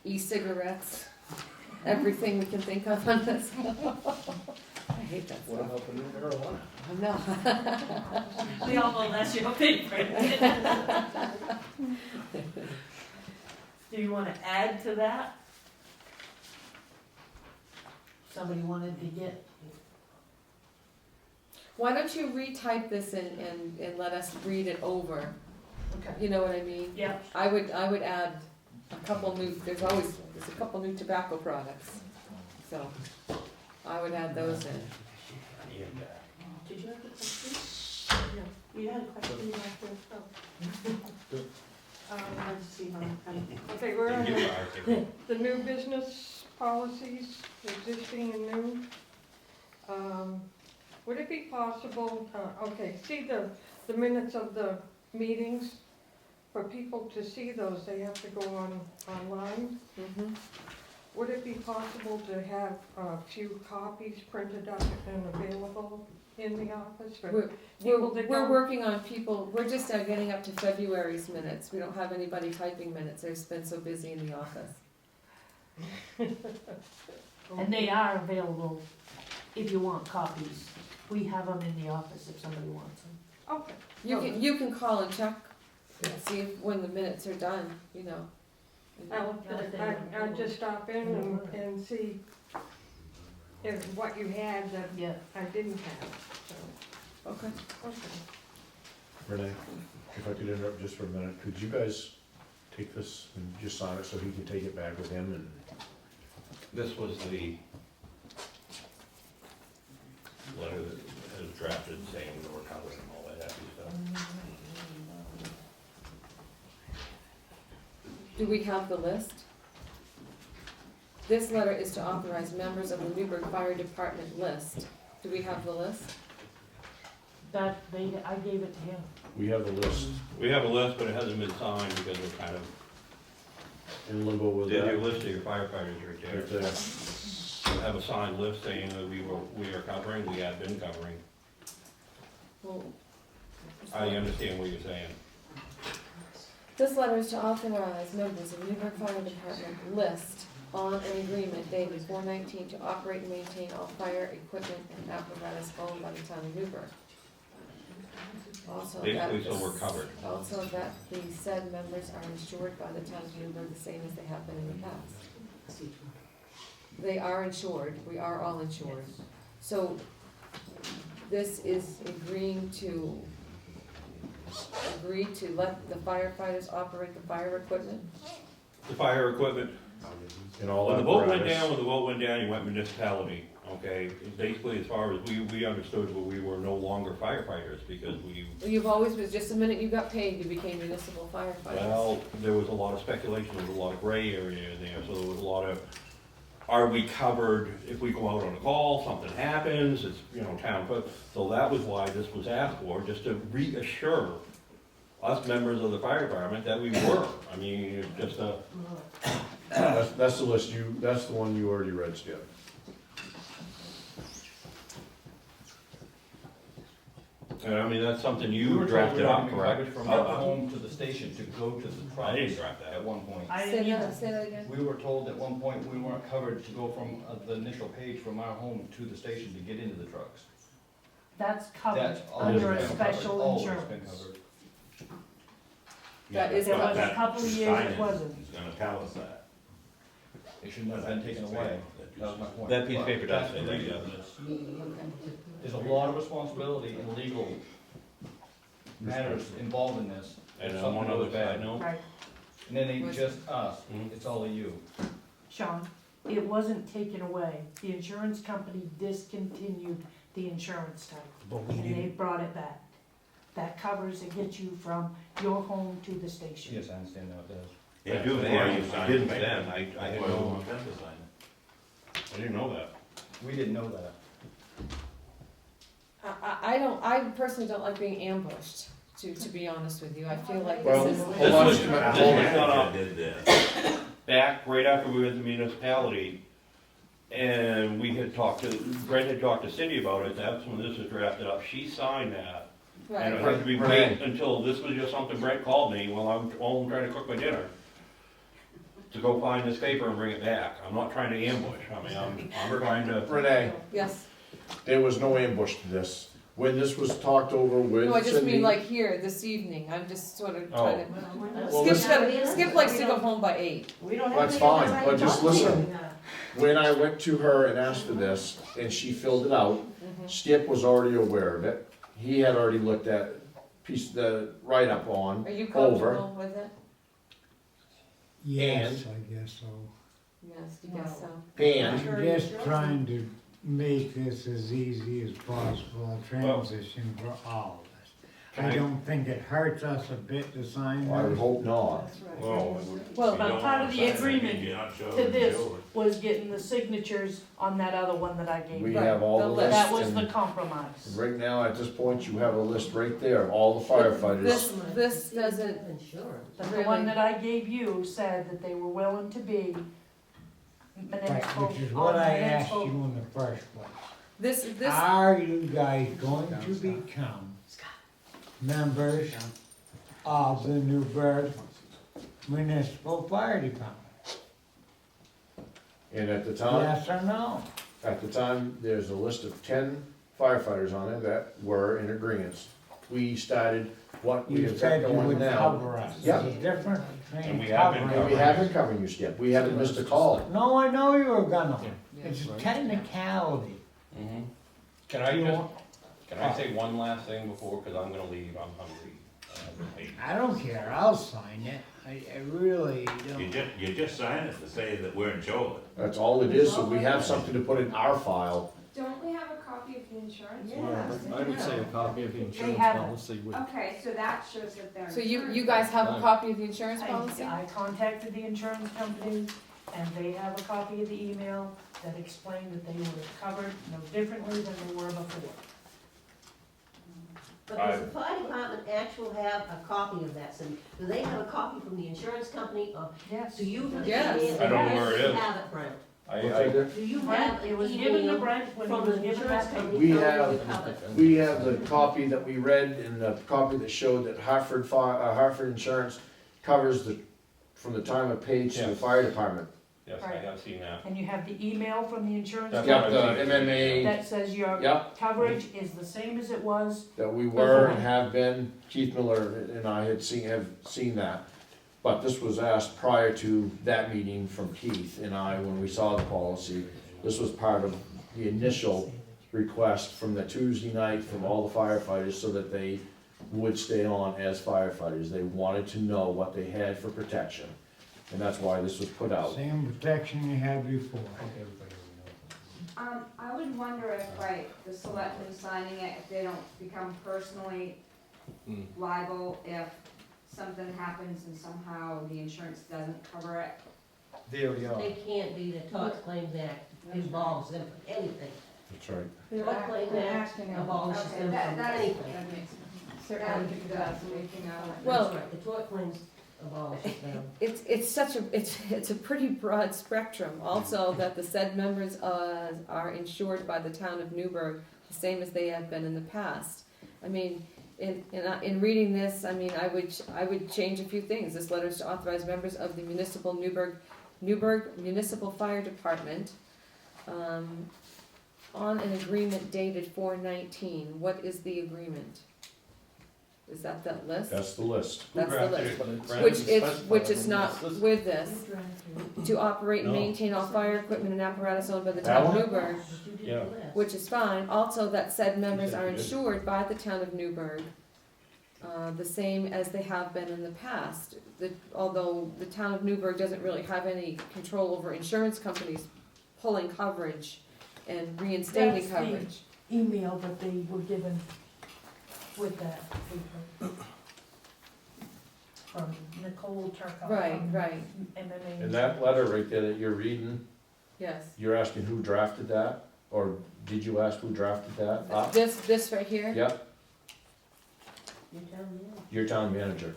e-cigarettes, everything we can think of on this? I hate that what stuff. about the new marijuana? No. We all know that's your favorite. Do you wanna add to that? Somebody wanted to get, Why don't you retype this and let us read it over? okay, You know what I mean? yeah, I would add a couple new, there's a couple new tobacco products. So I would add those in. Did you have a question? No. You had a question back there? Let's see how I'm. Okay, we're on the new business policies, existing and new. Would it be possible, see the minutes of the meetings? For people to see those, they have to go online. Mhm. Would it be possible to have a few copies printed up and available in the office for people to We're come? working on people, we're just getting up to February's minutes. We don't have anybody typing minutes. They've been so busy in the office. and they are available if you want copies. We have them in the office if somebody wants them. Okay. You can call and check, and see if, when the minutes are done, you know. I'll just stop in and see if what you had that Yeah. I didn't have, so, Okay. okay. Renee, if I could interrupt just for a minute, could you guys take this and just sign it so he can take it back with him and? This was the letter that was drafted saying that we're covering all that happy stuff. Do we have the list? This letter is to authorize members of the Newburgh Fire Department list. Do we have the list? I gave it to him. We have the list We have a list, but it hasn't been signed because we're kind of, in limbo with did that. your list of your firefighters right there. Right there. We have a signed list saying that we are covering, we have been covering. Well, I understand what you're saying. this letter is to authorize members of the Newburgh Fire Department list on an agreement dated 4/19 to operate and maintain all fire equipment and apparatus owned by the town of Newburgh. Also, that Basically, so we're covered. Also, that the said members are insured by the town of Newburgh the same as they have been in the past. They are insured, we are all insured. So this is agreeing to let the firefighters operate the fire equipment? The fire equipment, And all when that the vote went apparatus. down, you went municipality, okay? Basically, as far as we understood, we were no longer firefighters because we, You've always been, just the minute you got paid, you became municipal firefighters. well, there was a lot of speculation, there was a lot of gray area in there, so there was a lot of are we covered if we go out on a call, something happens, it's, town, so that was why this was asked for, just to reassure us members of the fire department that we were. I mean, it's just a, That's the list that's the one you already read, Skip. and I mean, that's something We you were told drafted we were up, gonna be correct? covered from our home to the station to go to the trucks. I didn't draft that. At one point. I didn't either. Say that again? We were told at one point we weren't covered to go from the initial page from our home to the station to get into the trucks. That's covered That's under always a been covered, special always been insurance. covered. That is There what was a couple of years it wasn't. It's gonna tell us that. It shouldn't have been taken away, that was my point. That piece of paper does But say that, yeah. there's a lot of responsibility in legal matters involved in this. If And on something one other goes side bad, note, Right. and it ain't just us, it's all of you. Sean, it wasn't taken away. The insurance company discontinued the insurance type. And they brought it back. That covers and gets you from your home to the station. Yes, I understand that it does. I do, I didn't then, I didn't know, I didn't know that. We didn't know that. I personally don't like being ambushed, to be honest with you. I feel like Well, this is. hold This on, was, just a this minute, hold on. was done up back right after we were at the municipality, and we had talked to, Brent had talked to Cindy about it, that's when this was drafted up, she signed that. And it had to be wait until, this was just something Brent called me while I'm home trying to cook my dinner, to go find this paper and bring it back. I'm not trying to ambush, I mean, I'm trying to. Renee, Yes, there was no ambush to this. When this was talked over with no, I just Cindy- mean like here, this evening, I'm just sort of trying to. Well, Skip likes to go home by 8. We don't have. That's any other fine, right but to just talk to you. listen. When I went to her and asked for this, and she filled it out, Skip was already aware of it. He had already looked at the write-up on, Are you over. comfortable with it? Yes, I guess so. Yes, you guess so. And I'm just trying to make this as easy as possible, a transition for all of us. I don't think it hurts us a bit to sign I would this. hope not. Well, Well, but part of the agreement to this was getting the signatures on that other one that I gave We you. have all the lists. That was the and compromise. right now, at this point, you have a list right there of all the firefighters. This doesn't But the one that I gave you said that they were willing to be Right, municipal, which is what I asked you municipal. in the first place. this Are you guys going to become members of the Newburgh Municipal Fire Department? And at the time, Yes or no? at the time, there's a list of 10 firefighters on it that were in agreement. We started what we You have said got you going would now. cover us. Yeah. There's a difference And between we have been covering. We have been covering you, Skip. We haven't missed a call. No, I know you were gonna. It's a technicality. Mhm. Can I say one last thing before, because I'm gonna leave, I'm hungry. I don't care, I'll sign it. I really don't. You just sign it to say that we're in charge. That's all it is, so we have something to put in our file. Don't we have a copy of the insurance? I would say a copy of the insurance have it. policy would. Okay, so that shows that they're. So you guys have a copy of the insurance policy? I contacted the insurance company, and they have a copy of the email that explained that they were covered no differently than they were before. But does the fire department actually have a copy of that? So do they have a copy from the insurance company, or Yes. do you? Yes. I don't know where it is. Have it, Brent? Okay. Do you Brent, have it an was given to email Brent when he from was the given insurance that company? We telling have- you covered? We have the copy that we read and the copy that showed that Hartford Insurance covers from the time of page to the Yes. fire department. Yes, I have seen that. And you have the email from the insurance That's Yep, company what the I've seen. MMA, that says your yep, coverage is the same as it was. that we were and have been. Keith Miller and I have seen that. But this was asked prior to that meeting from Keith and I when we saw the policy. This was part of the initial request from the Tuesday night from all the firefighters so that they would stay on as firefighters. They wanted to know what they had for protection. And that's why this was put out. Same protection you had before. I would wonder if by the selectmen signing it, if they don't become personally liable if something happens and somehow the insurance doesn't cover it. There we are. They can't be, the Tort Claims Act involves them in anything. That's right. Tort Claims Act abolishes them from anything. That makes sense. They're advocating that, so making out. Well- That's right, the Tort Claims abolishes them. It's a pretty broad spectrum. Also, that the said members are insured by the town of Newburgh, the same as they have been in the past. I mean, in reading this, I mean, I would change a few things. This letter is to authorize members of the municipal Newburgh Municipal Fire Department on an agreement dated 4/19. What is the agreement? Is that list? That's the list. That's the drafted list. it? Brandon? Which is not with this. To operate and No. maintain all fire equipment and apparatus owned by the That town of one? Newburgh, Yeah. which is fine. Also, that said members are You did. insured by the town of Newburgh, the same as they have been in the past. Although the town of Newburgh doesn't really have any control over insurance companies pulling coverage and reinstating That's the- coverage. Email that they were given with that paper. From Nicole Turco. Right, from right, MMA. And that letter right there that you're reading, yes. you're asking who drafted that? Or did you ask who drafted that up? This right here? Yep, You tell me. your town manager.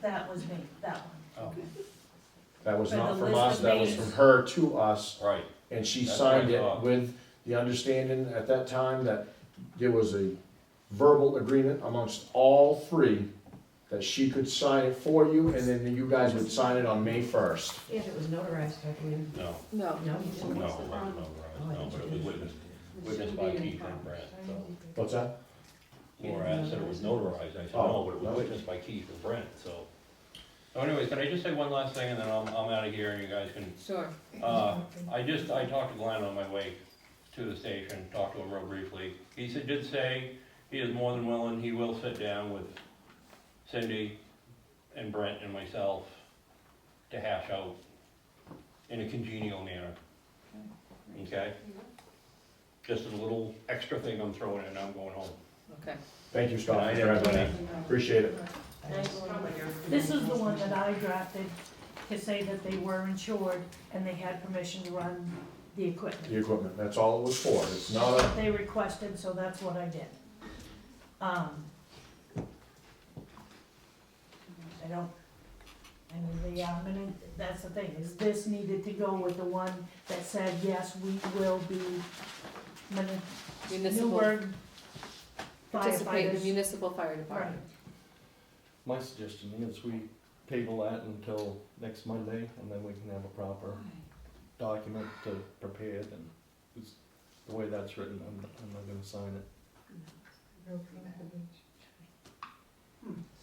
That was me, that one. Oh, That was But not the from list us, of that was names- from her to us, right. and she That's signed what I it thought. with the understanding at that time that there was a verbal agreement amongst all three that she could sign it for you, and then you guys would sign it on May 1st. If it was notarized, I believe. No, No. No, you no, didn't. it wasn't no, but it was witnessed by Keith and Brent, so. What's that? Laura said it was notarized, I said, no, but it was witnessed by Keith and Brent, so. So anyways, can I just say one last thing, and then I'm out of here, and you guys can, Sure. I talked to Glenn on my way to the station, talked to him real briefly. He did say he is more than willing, he will sit down with Cindy and Brent and myself to hash out in a congenial manner. Okay? Just a little extra thing I'm throwing in, I'm going home. Okay. Thank you, Scott, Good for night, having everybody. me. Appreciate it. Thanks for coming here. This is the one that I drafted to say that they were insured and they had permission to run the equipment. The equipment, that's all it was for. It's not That's a, what they requested, so that's what I did. That's the thing, is this needed to go with the one that said, yes, we will be Municipal, Newburgh participate in the firefighters. municipal fire Right. department. My suggestion is we table that until next Monday, and then we can have a proper document to prepare it, and it's, the way that's written, I'm not gonna sign it.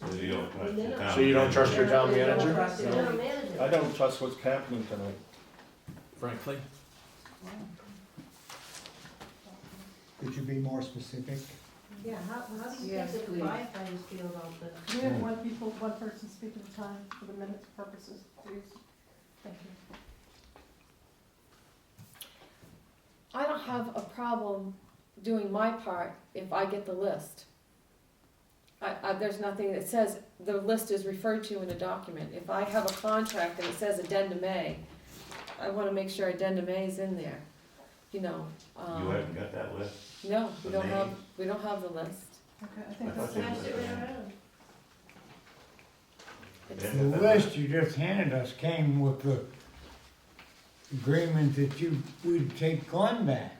So you don't trust the town So you don't trust your town You don't manager? trust the town manager. I don't trust what's happening tonight, frankly. Could you be more specific? Yeah, how do you Yes, think the please. firefighters feel about this? Can we have one person speak at a time for the minutes purposes, please? Thank you. I don't have a problem doing my part if I get the list. There's nothing that says the list is referred to in a document. If I have a contract and it says addendum A, I wanna make sure addendum A is in there, you know. You haven't got that list? No, we The don't have, names? we don't have the list. Okay, I I think thought that's. you Pass it right around. It's- The list you just handed us came with the agreement that we'd take Glenn back.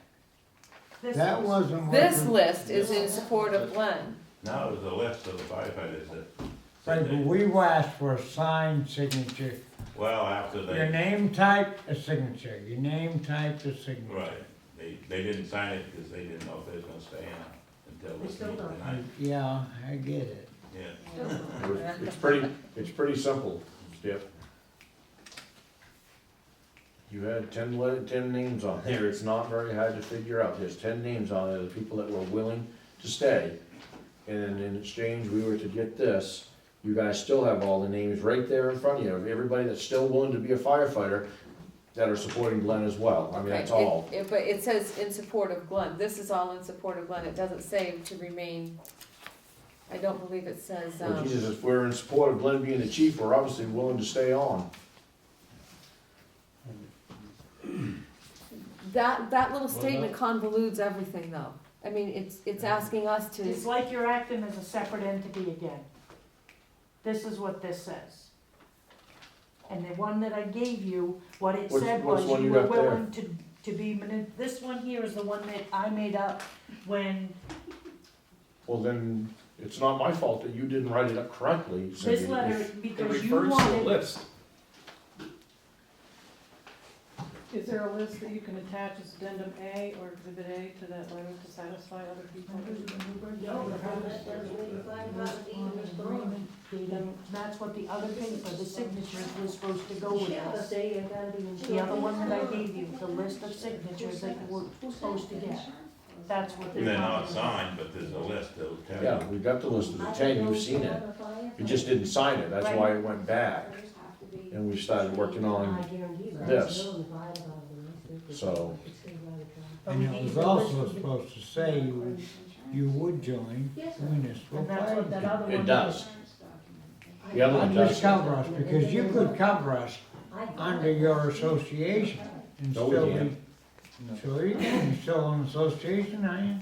That wasn't what. This the- list is in support of Glenn. Now there's a list of the firefighters that. Right, but we asked for a signed signature. Well, after Your they, name type, a signature. Your name type, a signature. right, they didn't sign it because they didn't know if they was gonna stay on until They this still meeting don't. tonight. Yeah, I get it. Yeah. It's pretty simple, Skip. You had 10 names on here, it's not very hard to figure out, there's 10 names on there, the people that were willing to stay. And in exchange, we were to get this, you guys still have all the names right there in front of you, of everybody that's still willing to be a firefighter that are supporting Glenn as well, I mean, that's Okay, all. But it says in support of Glenn. This is all in support of Glenn. It doesn't say to remain, I don't believe it says, Well, Jesus, if we're in support of Glenn being the chief, we're obviously willing to stay on. that little statement convolutes everything though. I mean, it's asking us to. It's like you're acting as a separate entity again. This is what this says. And the one that I gave you, what it said What's was one you you were got there? willing to be, this one here is the one that I made up when, Well, then, it's not my fault that you didn't write it up correctly, Cindy. this letter, If- because It you refers to a wanted. list. Is there a list that you can attach as addendum A or exhibit A to that letter to satisfy other people? No, that doesn't really flag about even respond. That's what the other paper, the signatures was supposed to go with Yeah, but this. they gotta be insured. The other one that I gave you, the list of signatures that you were supposed to get. That's what. They're not signed, but there's a list that'll tell you. Yeah, we got the list of the 10, you've seen it. You just didn't sign it, that's why it went back. And we started working on this. So, And it was also supposed to say you would join the municipal And that's fire. what that other one. it does. The other one Not does. just cover us, because you could cover us under your association and No, we still can't. be. Sure you can, you're still an association, are you?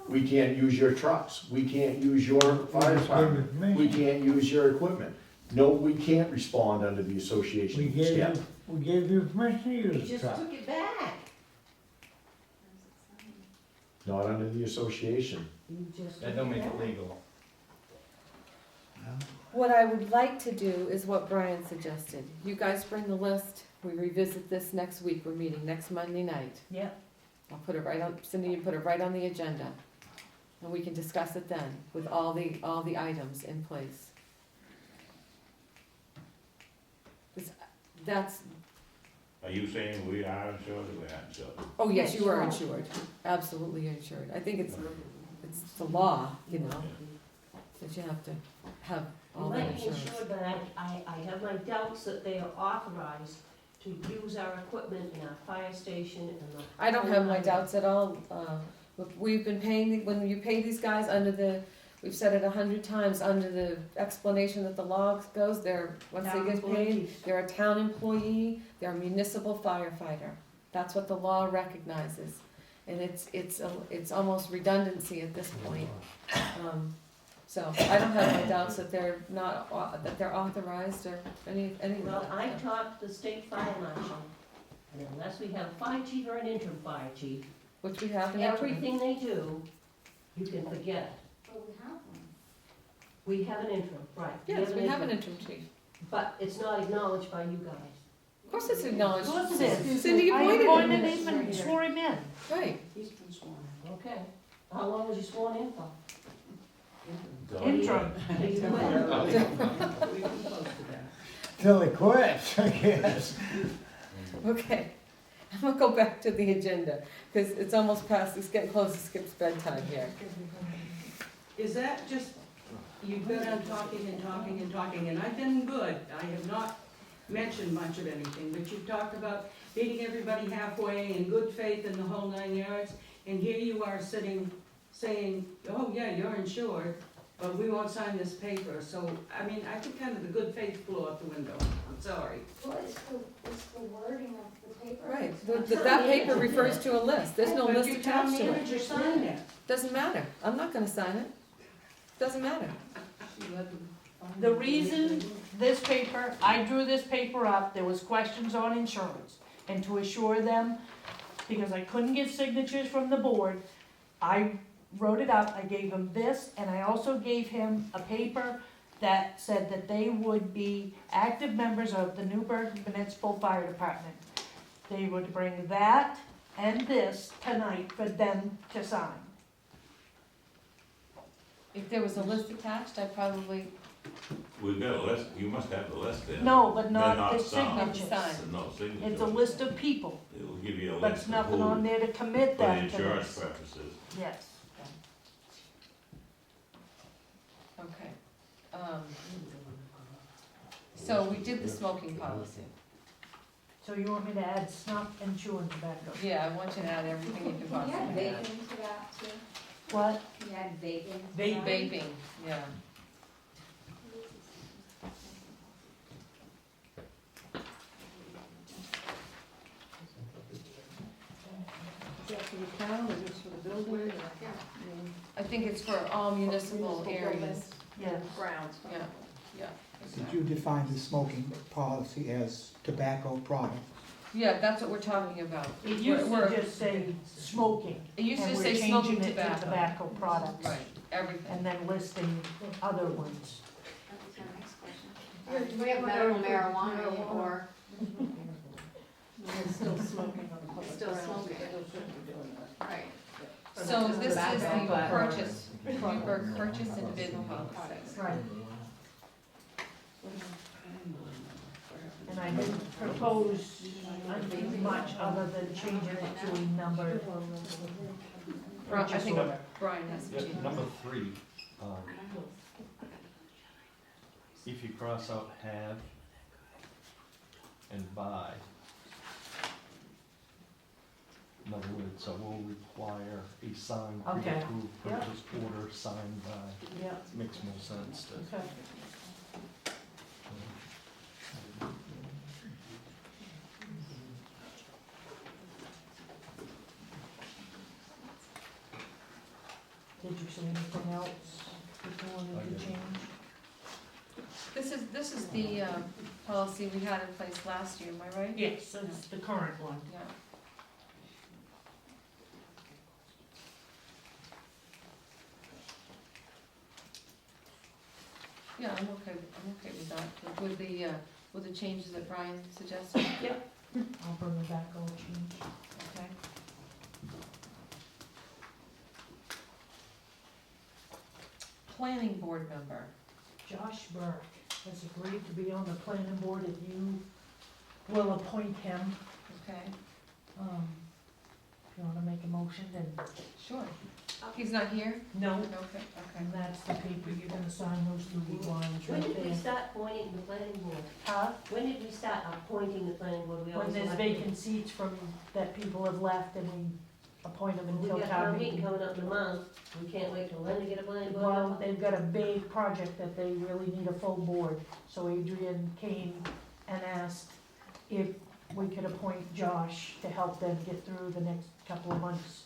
We can't use your trucks, we can't use your fire Just give department, it to me. we can't use your equipment. No, we can't respond under the We association gave step. you, we gave you permission to You use the just truck. took it back. Not under the association. You just. That don't make it legal. What I would like to do is what Brian suggested. You guys bring the list, we revisit this next week, we're meeting next Monday night. Yeah. I'll put it right on, Cindy, you put it right on the agenda. And we can discuss it then with all the items in place. That's, Are you saying we are insured or we're not insured? oh yes, Yes, you are you are. insured, absolutely insured. I think it's the law, you know, that you have to have all You that might be insurance. insured, but I have my doubts that they are authorized to use our equipment in our fire station and the. I don't have my doubts at all. Look, we've been paying, when you pay these guys under the, we've said it 100 times, under the explanation that the law goes, once they Town get paid, employees. they're a town employee, they're a municipal firefighter. That's what the law recognizes. And it's almost redundancy at this point. So I don't have my doubts that they're not, that they're authorized or any. Well, I talked to the state fire marshal, and unless we have a fire chief or an interim fire chief, Which we have in interim. everything they do, you can forget it. But we have one. We have an interim, right. Yes, we have an interim chief. But it's not acknowledged by you guys. Of course it's acknowledged. Of course it is. Cindy, you I pointed appointed it. him and swore him in. Right. He's been sworn. Okay. How long was you sworn in for? Interim. You quit. We've been close to that. Till it quits, I guess. Okay, I'm gonna go back to the agenda, because it's almost past, it's getting close to Skip's bedtime here. Is that just, you've been on talking and talking and talking, and I've been good. I have not mentioned much of anything, but you've talked about meeting everybody halfway in good faith in the whole 9 yards, and here you are sitting, saying, oh yeah, you're insured, but we won't sign this paper. So, I mean, I think kind of the good faith flew out the window. I'm sorry. Well, it's the wording of the paper. Right, that paper refers to a list, there's no But list your town attached to it. manager signed it. Doesn't matter, I'm not gonna sign it. Doesn't matter. The reason this paper, I drew this paper up, there was questions on insurance. And to assure them, because I couldn't get signatures from the board, I wrote it up, I gave him this, and I also gave him a paper that said that they would be active members of the Newburgh Municipal Fire Department. They would bring that and this tonight for them to sign. If there was a list attached, I probably, We've got a list, you must have the list there. No, but They're not the signed. signatures. There's no signature. It's a list of people, It'll give you a but list it's of nothing on who, there to commit for the them to insurance this. purposes. Yes. okay. So we did the smoking policy. So you want me to add snuff and chewing tobacco? Yeah, I want you to add everything you can Can you add possibly add. vaping to that too? What? Can you add vaping? to Vape- that? Vaping, yeah. think it's for all municipal areas. Yeah. Grounds. Yeah, yeah. Did you define the smoking policy as tobacco product? Yeah, that's what we're talking about. It used We're- to just say smoking. It used to and say we're smoking changing it to tobacco. tobacco products. Right, everything. And then listing other ones. That's our next question. Yeah, Do we have medical marijuana marijuana. or It's still smoking on the public Still grounds, smoking. they still shouldn't be doing that. right? So this is the Tobacco, purchase, Newburgh purchase and bid policy. Right. And I didn't propose much other than changing it to a number. I think Brian has Yeah, to change. number 3, if you cross out have and buy, in other words, so we'll require a signed Okay. pre-approved Yep. purchase order signed by, Yeah, makes more sense to. okay. Did you see anything else that you wanted to change? This is the, policy we had in place last year, am I right? Yes, that's the current one. Yeah. Yeah, I'm okay with that, with the changes that Brian suggested. Yep. I'll bring it back, I'll change. Okay. Planning board member. Josh Burke has agreed to be on the planning board if you will appoint him. Okay, If you wanna make a motion, then. sure. He's not here? No. Okay, okay. And that's the paper, you're gonna sign those two ones When right did we there. start appointing the planning board? Huh? When did we start appointing the planning board? We When always there's elected- vacant seats from, that people have left and we appoint them We until got town town meeting meeting. coming up in a month, we can't wait till then to get a planning board Well, member? they've got a big project that they really need a full board, so Adrian came and asked if we could appoint Josh to help them get through the next couple of months.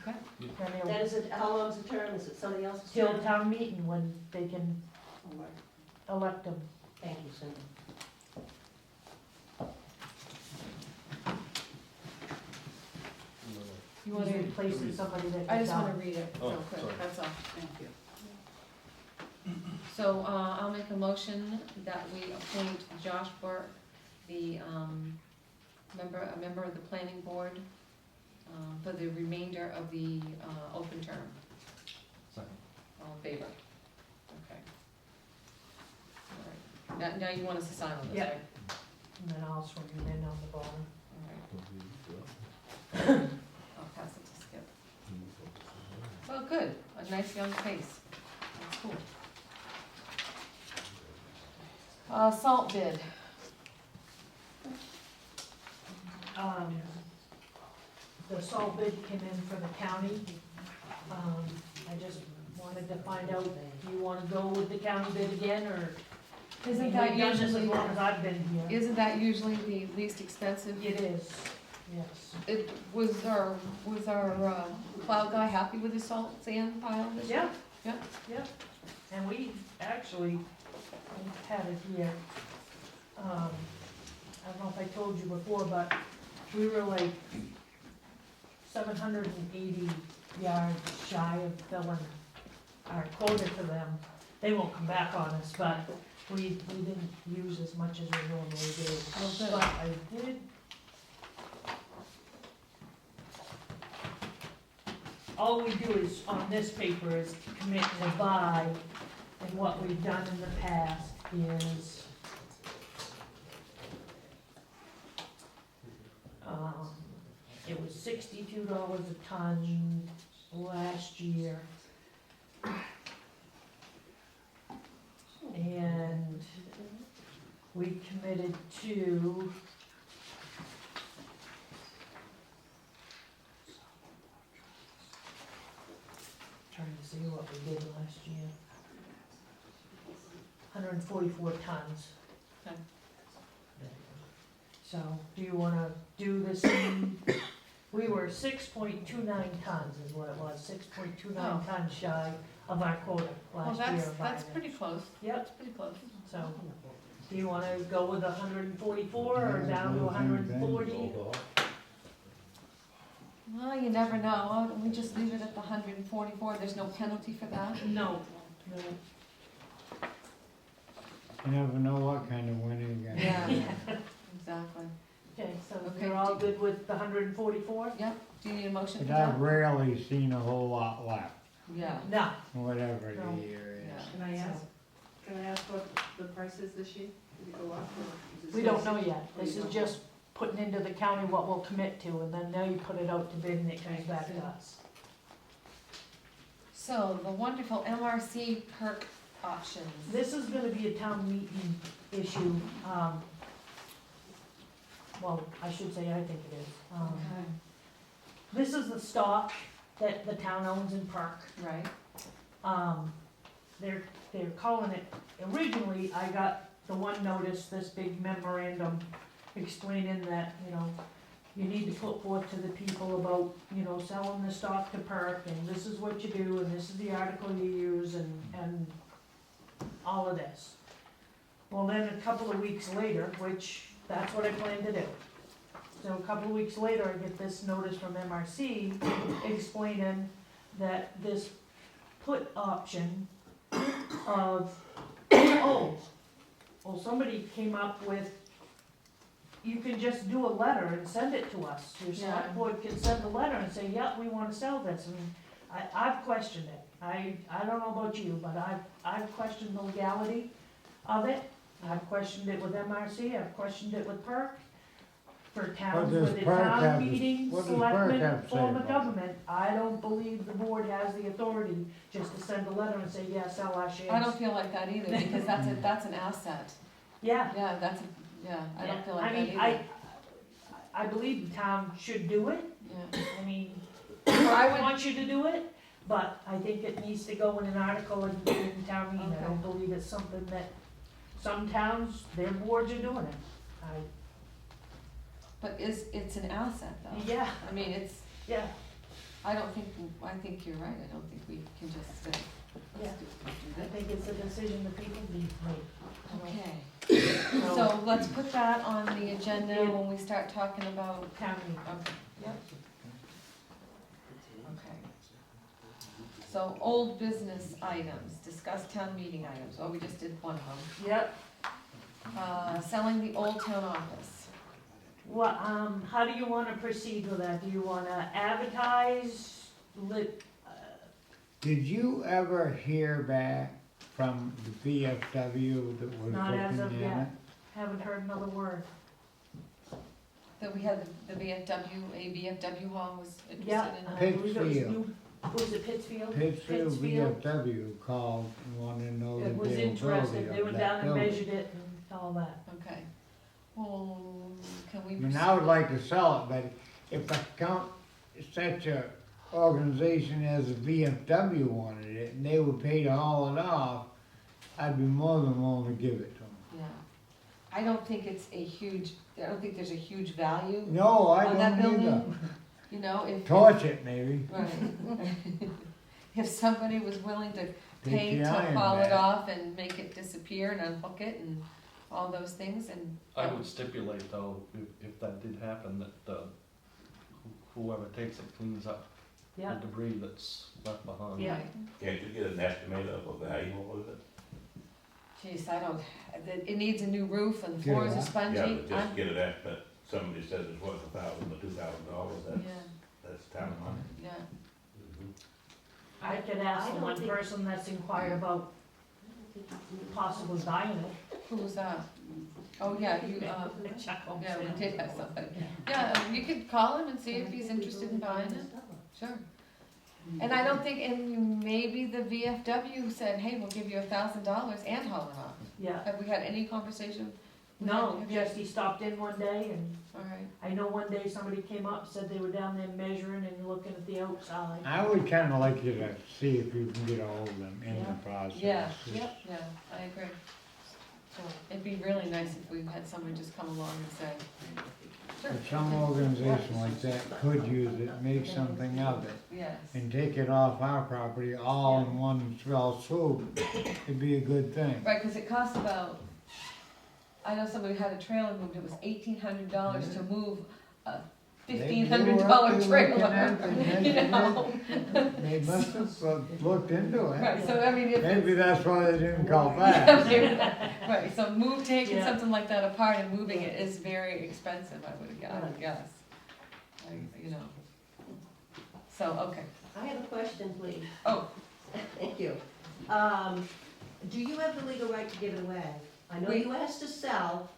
Okay. Then That they'll, is it, how long's the term, is it somebody else's till term? town meeting when they can elect them. Thank you, Cindy. You He's wanna, replacing somebody that I got just wanna down. read it Oh, real quick, sorry. that's all. Thank you. So, I'll make a motion that we appoint Josh Burke, the, a member of the planning board, for the remainder of the, open term. Second. All in favor? Okay. All right. Now you want us to sign on this, Yeah. right? And then I'll swear you in on the bottom. All right. I'll pass it to Skip. Well, good, a nice young face. That's cool. Salt bid. The salt bid came in for the county. I just wanted to find out, do you wanna go with the county bid again, or? Isn't that We've done this usually, as long as I've been here. isn't that usually the least expensive? It is, yes. It, was our plow guy happy with the salt sand pile this year? Yeah. Yeah. Yep, and we actually, we've had it here. I don't know if I told you before, but we were like 780 yards shy of filling our quota to them. They won't come back on us, but we didn't use as much as we normally do. Oh, good. But I did. All we do is, on this paper, is commit to buy, and what we've done in the past is, it was $62 a ton last year. And we committed to trying to see what we did last year. 144 tons. Okay. So, do you wanna do the same We were 6.29 tons is what it was, 6.29 Oh. tons shy of our quota Well, last year. that's of buying it. pretty close. Yep. That's pretty close. So, do you wanna go with 144 or down to 140? Well, you never know. We just leave it at the 144. There's no penalty for that. No, no. You never know what kind of winter you're gonna Yeah, have. exactly. Okay, so Okay, you're all good with the 144? Yep. Do you need a motion for But that? I've rarely seen a whole lot left, Yeah. No. whatever No. the year is. Yeah. Can I ask what the price is this year? Did it go up or is it We still don't know six- yet. or This you is don't just putting into the county what we'll commit to, and then they put it out to bid and it comes back to us. So the wonderful MRC perk options. This is gonna be a town meeting issue, well, I should say, I think it is. Okay. This is the stock that the town owns in Park. Right. They're calling it, originally, I got the one notice, this big memorandum explaining that, you know, you need to put forth to the people about, you know, selling the stock to Perk, and this is what you do, and this is the article you use, and all of this. Well, then a couple of weeks later, which, that's what I plan to do. So a couple of weeks later, I get this notice from MRC explaining that this put option of, well, somebody came up with, you can just do a letter and send it to us. Your select Yeah. board can send a letter and say, yep, we wanna sell this, and I've questioned it. I don't know about you, but I've questioned the legality of it. I've questioned it with MRC, I've questioned it with PERC. For towns does with a PERC have town to- meeting, what does PERC selectmen, have to say form of about it? government, I don't believe the board has the authority just to send a letter and say, yeah, sell our shares. I don't feel like that either, because that's an asset. Yeah. Yeah, I don't feel like I that mean, either. I believe the town should do it. Yeah. I mean, I I would- want you to do it, but I think it needs to go in an article in town meeting. I don't believe it's something that, some towns, their boards are doing it. But it's an asset though. Yeah. I mean, it's, Yeah, I think you're right. I don't think we can just say, yeah. let's do I that. think it's a decision the people need to make. Okay, so let's put that on the agenda when we start talking about, Town meeting. okay, yep. Okay. So old business items, discuss town meeting items, oh, we just did one of them. Yep. Selling the old town office. What, how do you wanna proceed with that? Do you wanna advertise, Did you ever hear back from the VFW that was not as of looking yet? at it? Haven't heard another word. That we had the VFW hall was Yeah, interested in. I believe it was Pittsfield. New, was it Pittsfield? Pittsfield VFW called and wanted to know the It was availability interested, they of went that down and building. measured it and all that. Okay. Well, can we? I mean, I would like to sell it, but if I count such a organization as the VFW wanted it, and they would pay to haul it off, I'd be more than willing to give it to them. Yeah. I don't think I don't think there's a huge value No, I on that don't either. building. You know, if. Torch it, maybe. Right. If somebody was willing to pay Take the to iron haul it back. off and make it disappear and unhook it and all those things and. I would stipulate though, if that did happen, that whoever takes it cleans up Yeah. the debris that's left behind. Yeah. Can't you get an estimate of a value, what is it? Geez, I don't, it needs a new roof and the Get floors it are out. spongy. Yeah, but just I'm- get an estimate, somebody says it's worth $1,000 or $2,000, Yeah, that's town money. yeah. I could ask I the don't one think- person that's inquired about possibly buying it. Who was that? Oh, yeah, you, yeah, we did have somebody. Yeah, you could call him and see if he's interested in buying it. Sure. And I don't think, and maybe the VFW said, hey, we'll give you $1,000 and haul it off. Yeah. Have we had any conversation? No, just he stopped in one day and All right. I know one day somebody came up, said they were down there measuring and looking at the outside. I would kinda like you to see if you can get a hold of them in the process. Yeah, yeah, I agree. So it'd be really nice if we had someone just come along and say, Sure. But some organization like that could use it, make something of it, Yes. and take it off our property all in one fell swoop. It'd be a good thing. Right, cause it costs about, I know somebody had a trailer moved, it was $1,800 to move a $1,500 trailer, you know? They must have looked into it. Right, so I mean, if. Maybe that's why they didn't call Yeah, back. maybe that- Right, so taking Yeah. something like that apart and moving it is very expensive, I would guess. You know. So, okay. I have a question, please. Oh. Thank you. Do you have the legal right to give it away? I know We- you asked to sell.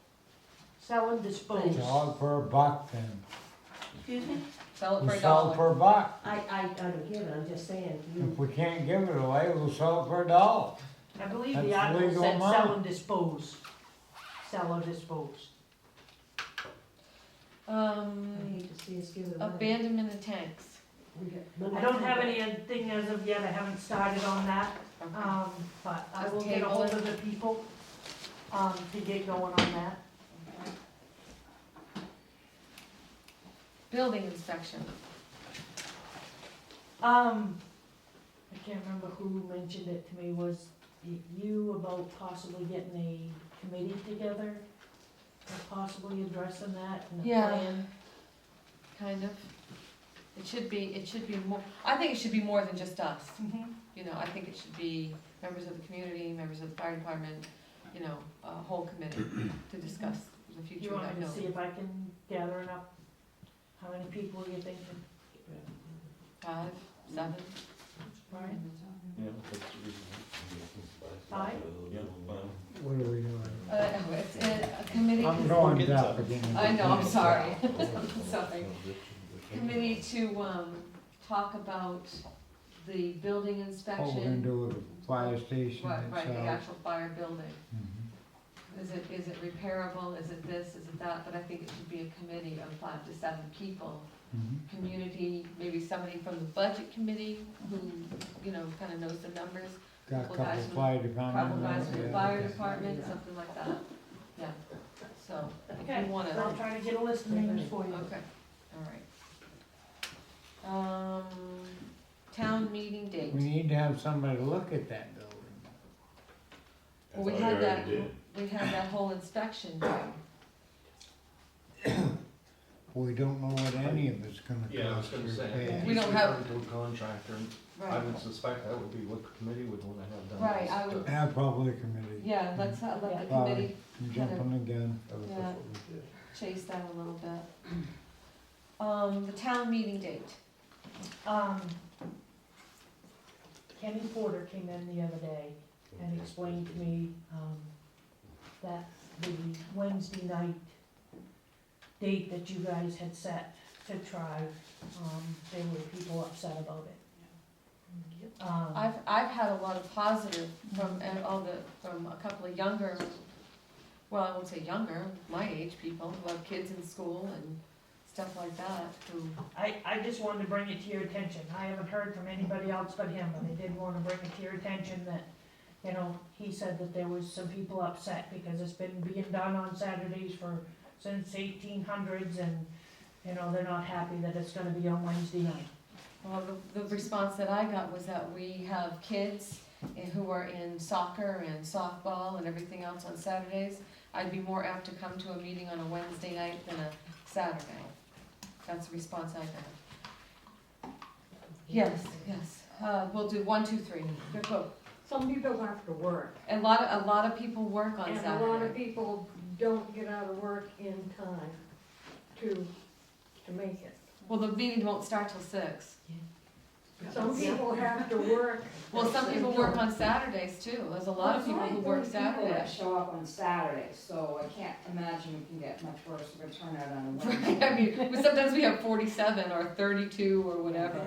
Sell and dispose. Sell it for a buck then. Excuse me? Sell it We'll for sell it $1. for a buck. I don't give it, I'm just saying, If you, we can't give it away, we'll sell it for $1. I believe That's the article legal said amount. sell and dispose. Sell or dispose. I hate to see us give it away. Abandonment of tanks. I don't have anything as of yet, I haven't started on that, but I will get a hold of the people, to get going on that. Building inspection. I can't remember who mentioned it to me, was it you about possibly getting a committee together? Or possibly addressing that and the Yeah. plan? Kind of. It should be more, I think it should be more than just us. Mhm. You know, I think it should be members of the community, members of the fire department, you know, a whole committee to discuss the future. You want I me to know. see if I can gather enough, how many people you thinking? 5, 7? Right. Yeah, that's reasonable. 5? Yeah, fine. What are we doing? It's a committee. I'm going deaf again. I know, I'm sorry. I'm sorry. Committee to, talk about the building What we're gonna inspection. do with the fire station Right, the itself. actual fire building. Mhm. Is it repairable, is it this, is it that, but I think it should be a committee of 5 to 7 people. Mhm. Community, maybe somebody from the budget committee who, you know, kinda knows the numbers. Got a Couple couple guys of from- fire department. Couple guys from the yeah, fire okay. department, something like that, yeah, so, if Okay, you wanna. I'll try to get a list of names for you. Okay, all right. Town meeting date. We need to have somebody look at that building. Well, we I thought had you that, already did. we had that whole inspection done. We don't know what any of it's gonna cost. Yeah, I was gonna to say, repair. We don't have- To a contractor, and I Right, would suspect that would be what the committee would wanna have done. Right, I would- Have probably a committee. yeah, let's let the Well, committee I'm jumping again. Yeah. chase that a little bit. The town meeting date. Kenny Porter came in the other day and explained to me, that the Wednesday night date that you guys had set to try, there were people upset about it. I've had a lot of positive from from a couple of younger, well, I won't say younger, my age people who have kids in school and stuff like that, who, I just wanted to bring it to your attention. I haven't heard from anybody else but him, but I did want to bring it to your attention that, you know, he said that there was some people upset because it's been being done on Saturdays since 1800s, and, you know, they're not happy that it's gonna be on Wednesday night. well, the response that I got was that we have kids who are in soccer and softball and everything else on Saturdays. I'd be more apt to come to a meeting on a Wednesday night than a Saturday. That's the response I got. Yes, yes, we'll do 1, 2, 3, go. Some people have to work, A lot of people work on and a lot of Saturday. people don't get out of work in time to make it. Well, the meeting won't start till 6. Some people have to work. Well, some people work on Saturdays too. There's a lot of people who work People that Saturdays. show up on Saturdays, so I can't imagine we can get much worse of a turnout on a Wednesday. I mean, sometimes we have 47 or 32 or whatever.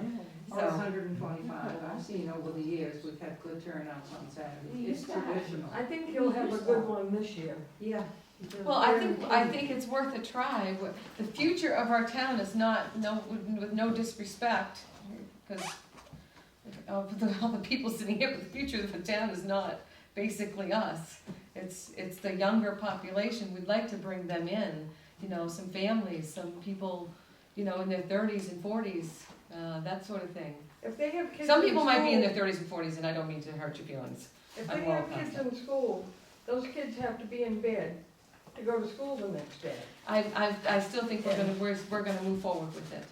Or 125, I've seen over the years, we've had good turnouts on Saturdays, it's traditional. I think you'll have a good one this year. Yeah. Well, I think it's worth a try. The future of our town is not, with no disrespect, because all the people sitting here, but the future of the town is not basically us. It's the younger population. We'd like to bring them in, you know, some families, some people, you know, in their thirties and forties, that sort of thing. If they have kids Some in people might be in their school- thirties and forties, and I don't mean to hurt your feelings. If I'm they well have past kids that. in school, those kids have to be in bed to go to school the next day. I still think we're gonna move forward with it.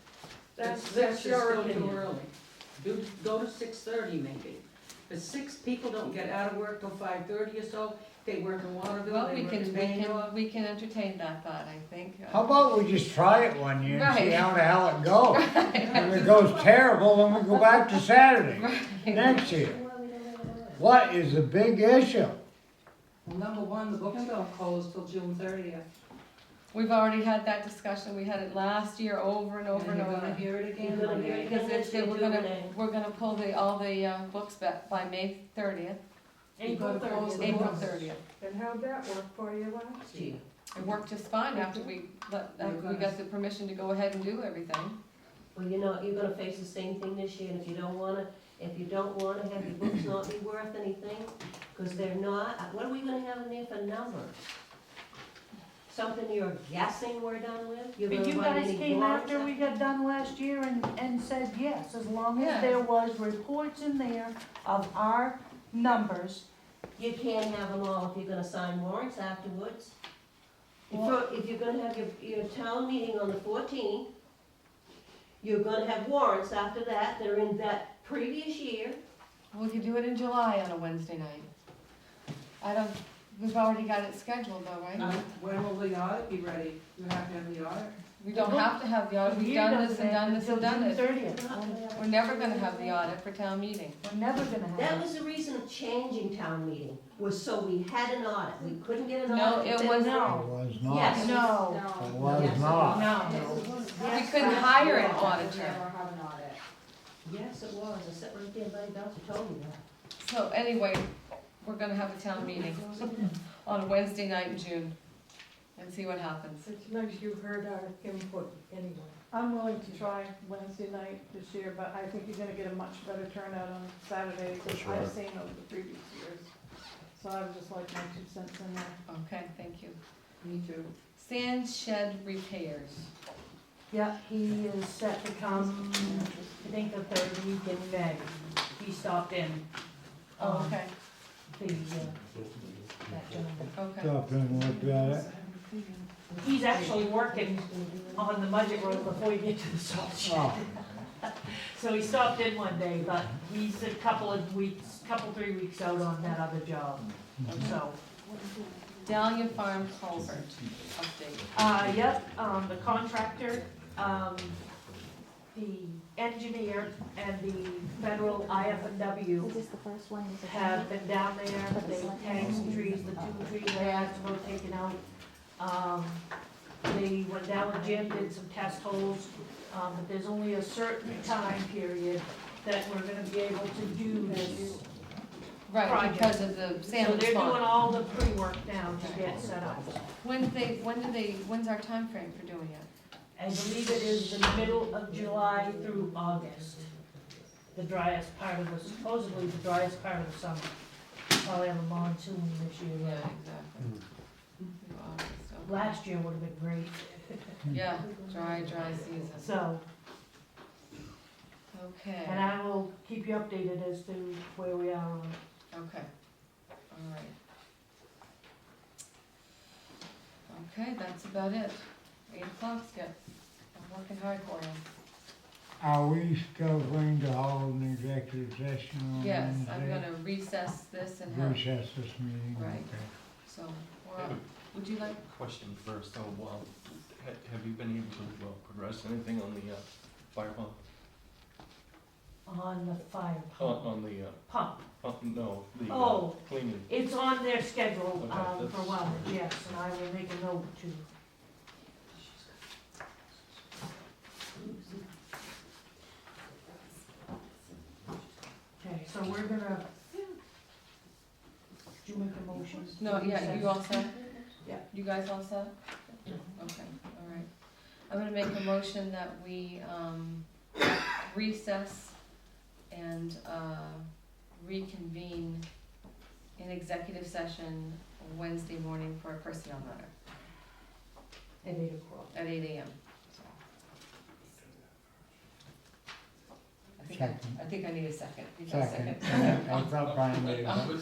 That's Six is your still too opinion. early. Go to 6:30 maybe. But people don't get out of work till 5:30 or so. They work in Waterville, Well, they work in Bangor. we can entertain that thought, I think. How about we just try it one year and see Right. how the hell it goes? If it goes terrible, then we go back to Saturday next year. What is the big issue? Well, number one, the books don't close till June 30th. We've already had that discussion, we had it last year over and over and you're gonna over. hear it again. You're gonna hear it again Because next year, we're gonna pull all the books back by May 30th, April April 30th. April 30th. And how'd that work for you last year? It worked just fine after we got the permission to go ahead and do everything. Well, you know, you're gonna face the same thing this year, and if you don't wanna have your books not be worth anything, because they're not, what are we gonna have in there for numbers? Something you're guessing we're done with? You're But gonna you write guys any came warrants after we got done last year and said yes, as long Yeah. as there was reports in there of our numbers. You can't have them all if you're gonna sign warrants afterwards. If you're gonna have your town meeting on the 14th, you're gonna have warrants after that are in that previous year. We could do it in July on a Wednesday night. We've already got it scheduled though, right? When will the audit be ready? You have to have the audit? We don't have to have the audit, we've done this and done this and done it. 30th. We're never gonna have the audit for town meeting. We're never gonna have That it. was the reason of changing town meeting, was so we had an audit. We couldn't get an No, audit. it was, It was not. Yes. No, It was not. no. we couldn't hire an auditor. Yes, it was. I sat right there, buddy, Belcher told me that. So anyway, we're gonna have a town meeting on a Wednesday night in June and see what happens. It's nice you heard our input anyway. I'm willing to try Wednesday night this year, but I think you're gonna get a much better turnout on Saturday than For I've sure. seen over the previous years. So I would just like my 2 cents in there. Okay, thank you. Me too. Sand shed repairs. Yeah, he is set to come, I think the 3rd week in May. He stopped in. Oh, okay, That gentleman. okay. Stop and look at it. He's actually working on the budget road before you get to the salt shed. Oh, So he stopped in one day, but he's a couple, 3 weeks out on that other job, so. Dahlia Farm culvert update. Yep, the contractor, the engineer and the federal IF&W Is this the first one? Is it- have been down there, they tagged some trees, the 2 trees they had to go taken out. They went down with Jim, did some test holes, but there's only a certain time period that we're gonna be able to do this. Right, project. because of the So salmon they're doing spawn. all the pre-work now to get set up. When's our time frame for doing it? I believe it is the middle of July through August. The driest part of the, supposedly the driest part of the summer. Probably have a monsoon this year. Yeah, exactly. Through August, okay. Last year would have been great, Yeah, dry season. so, Okay, and I will keep you updated as to where we are on it. okay, all right. Okay, that's about it. 8 o'clock, Skip. I'm working hard for you. are we still going to hold an executive session on Yes, Wednesday? I'm gonna recess this and have, Recess this meeting, Right. okay. so, would you like, Question first, have you been able to progress anything on the fire pump? On the fire pump. On the, Pump, no, the Oh. cleaning. it's on their schedule, Okay, for one, yes, and I will make a note to. Okay, so we're gonna. Did you make a motion? no, yeah, you all set? Yeah. You guys all set? Okay, all right. I'm gonna make a motion that we, recess and, reconvene in executive session Wednesday morning for a personnel matter. At 8 o'clock. at 8 AM. So. I think I need a second. You got a Second, I thought Brian made it. Are you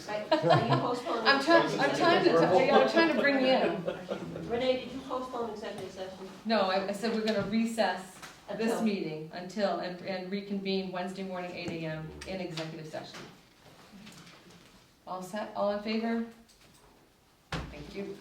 postponing? I'm trying to bring you in. Renee, did you postpone executive session? No, I said we're gonna recess this Until- meeting until, and reconvene Wednesday morning, 8 AM in executive session. All set, all in favor? Thank you.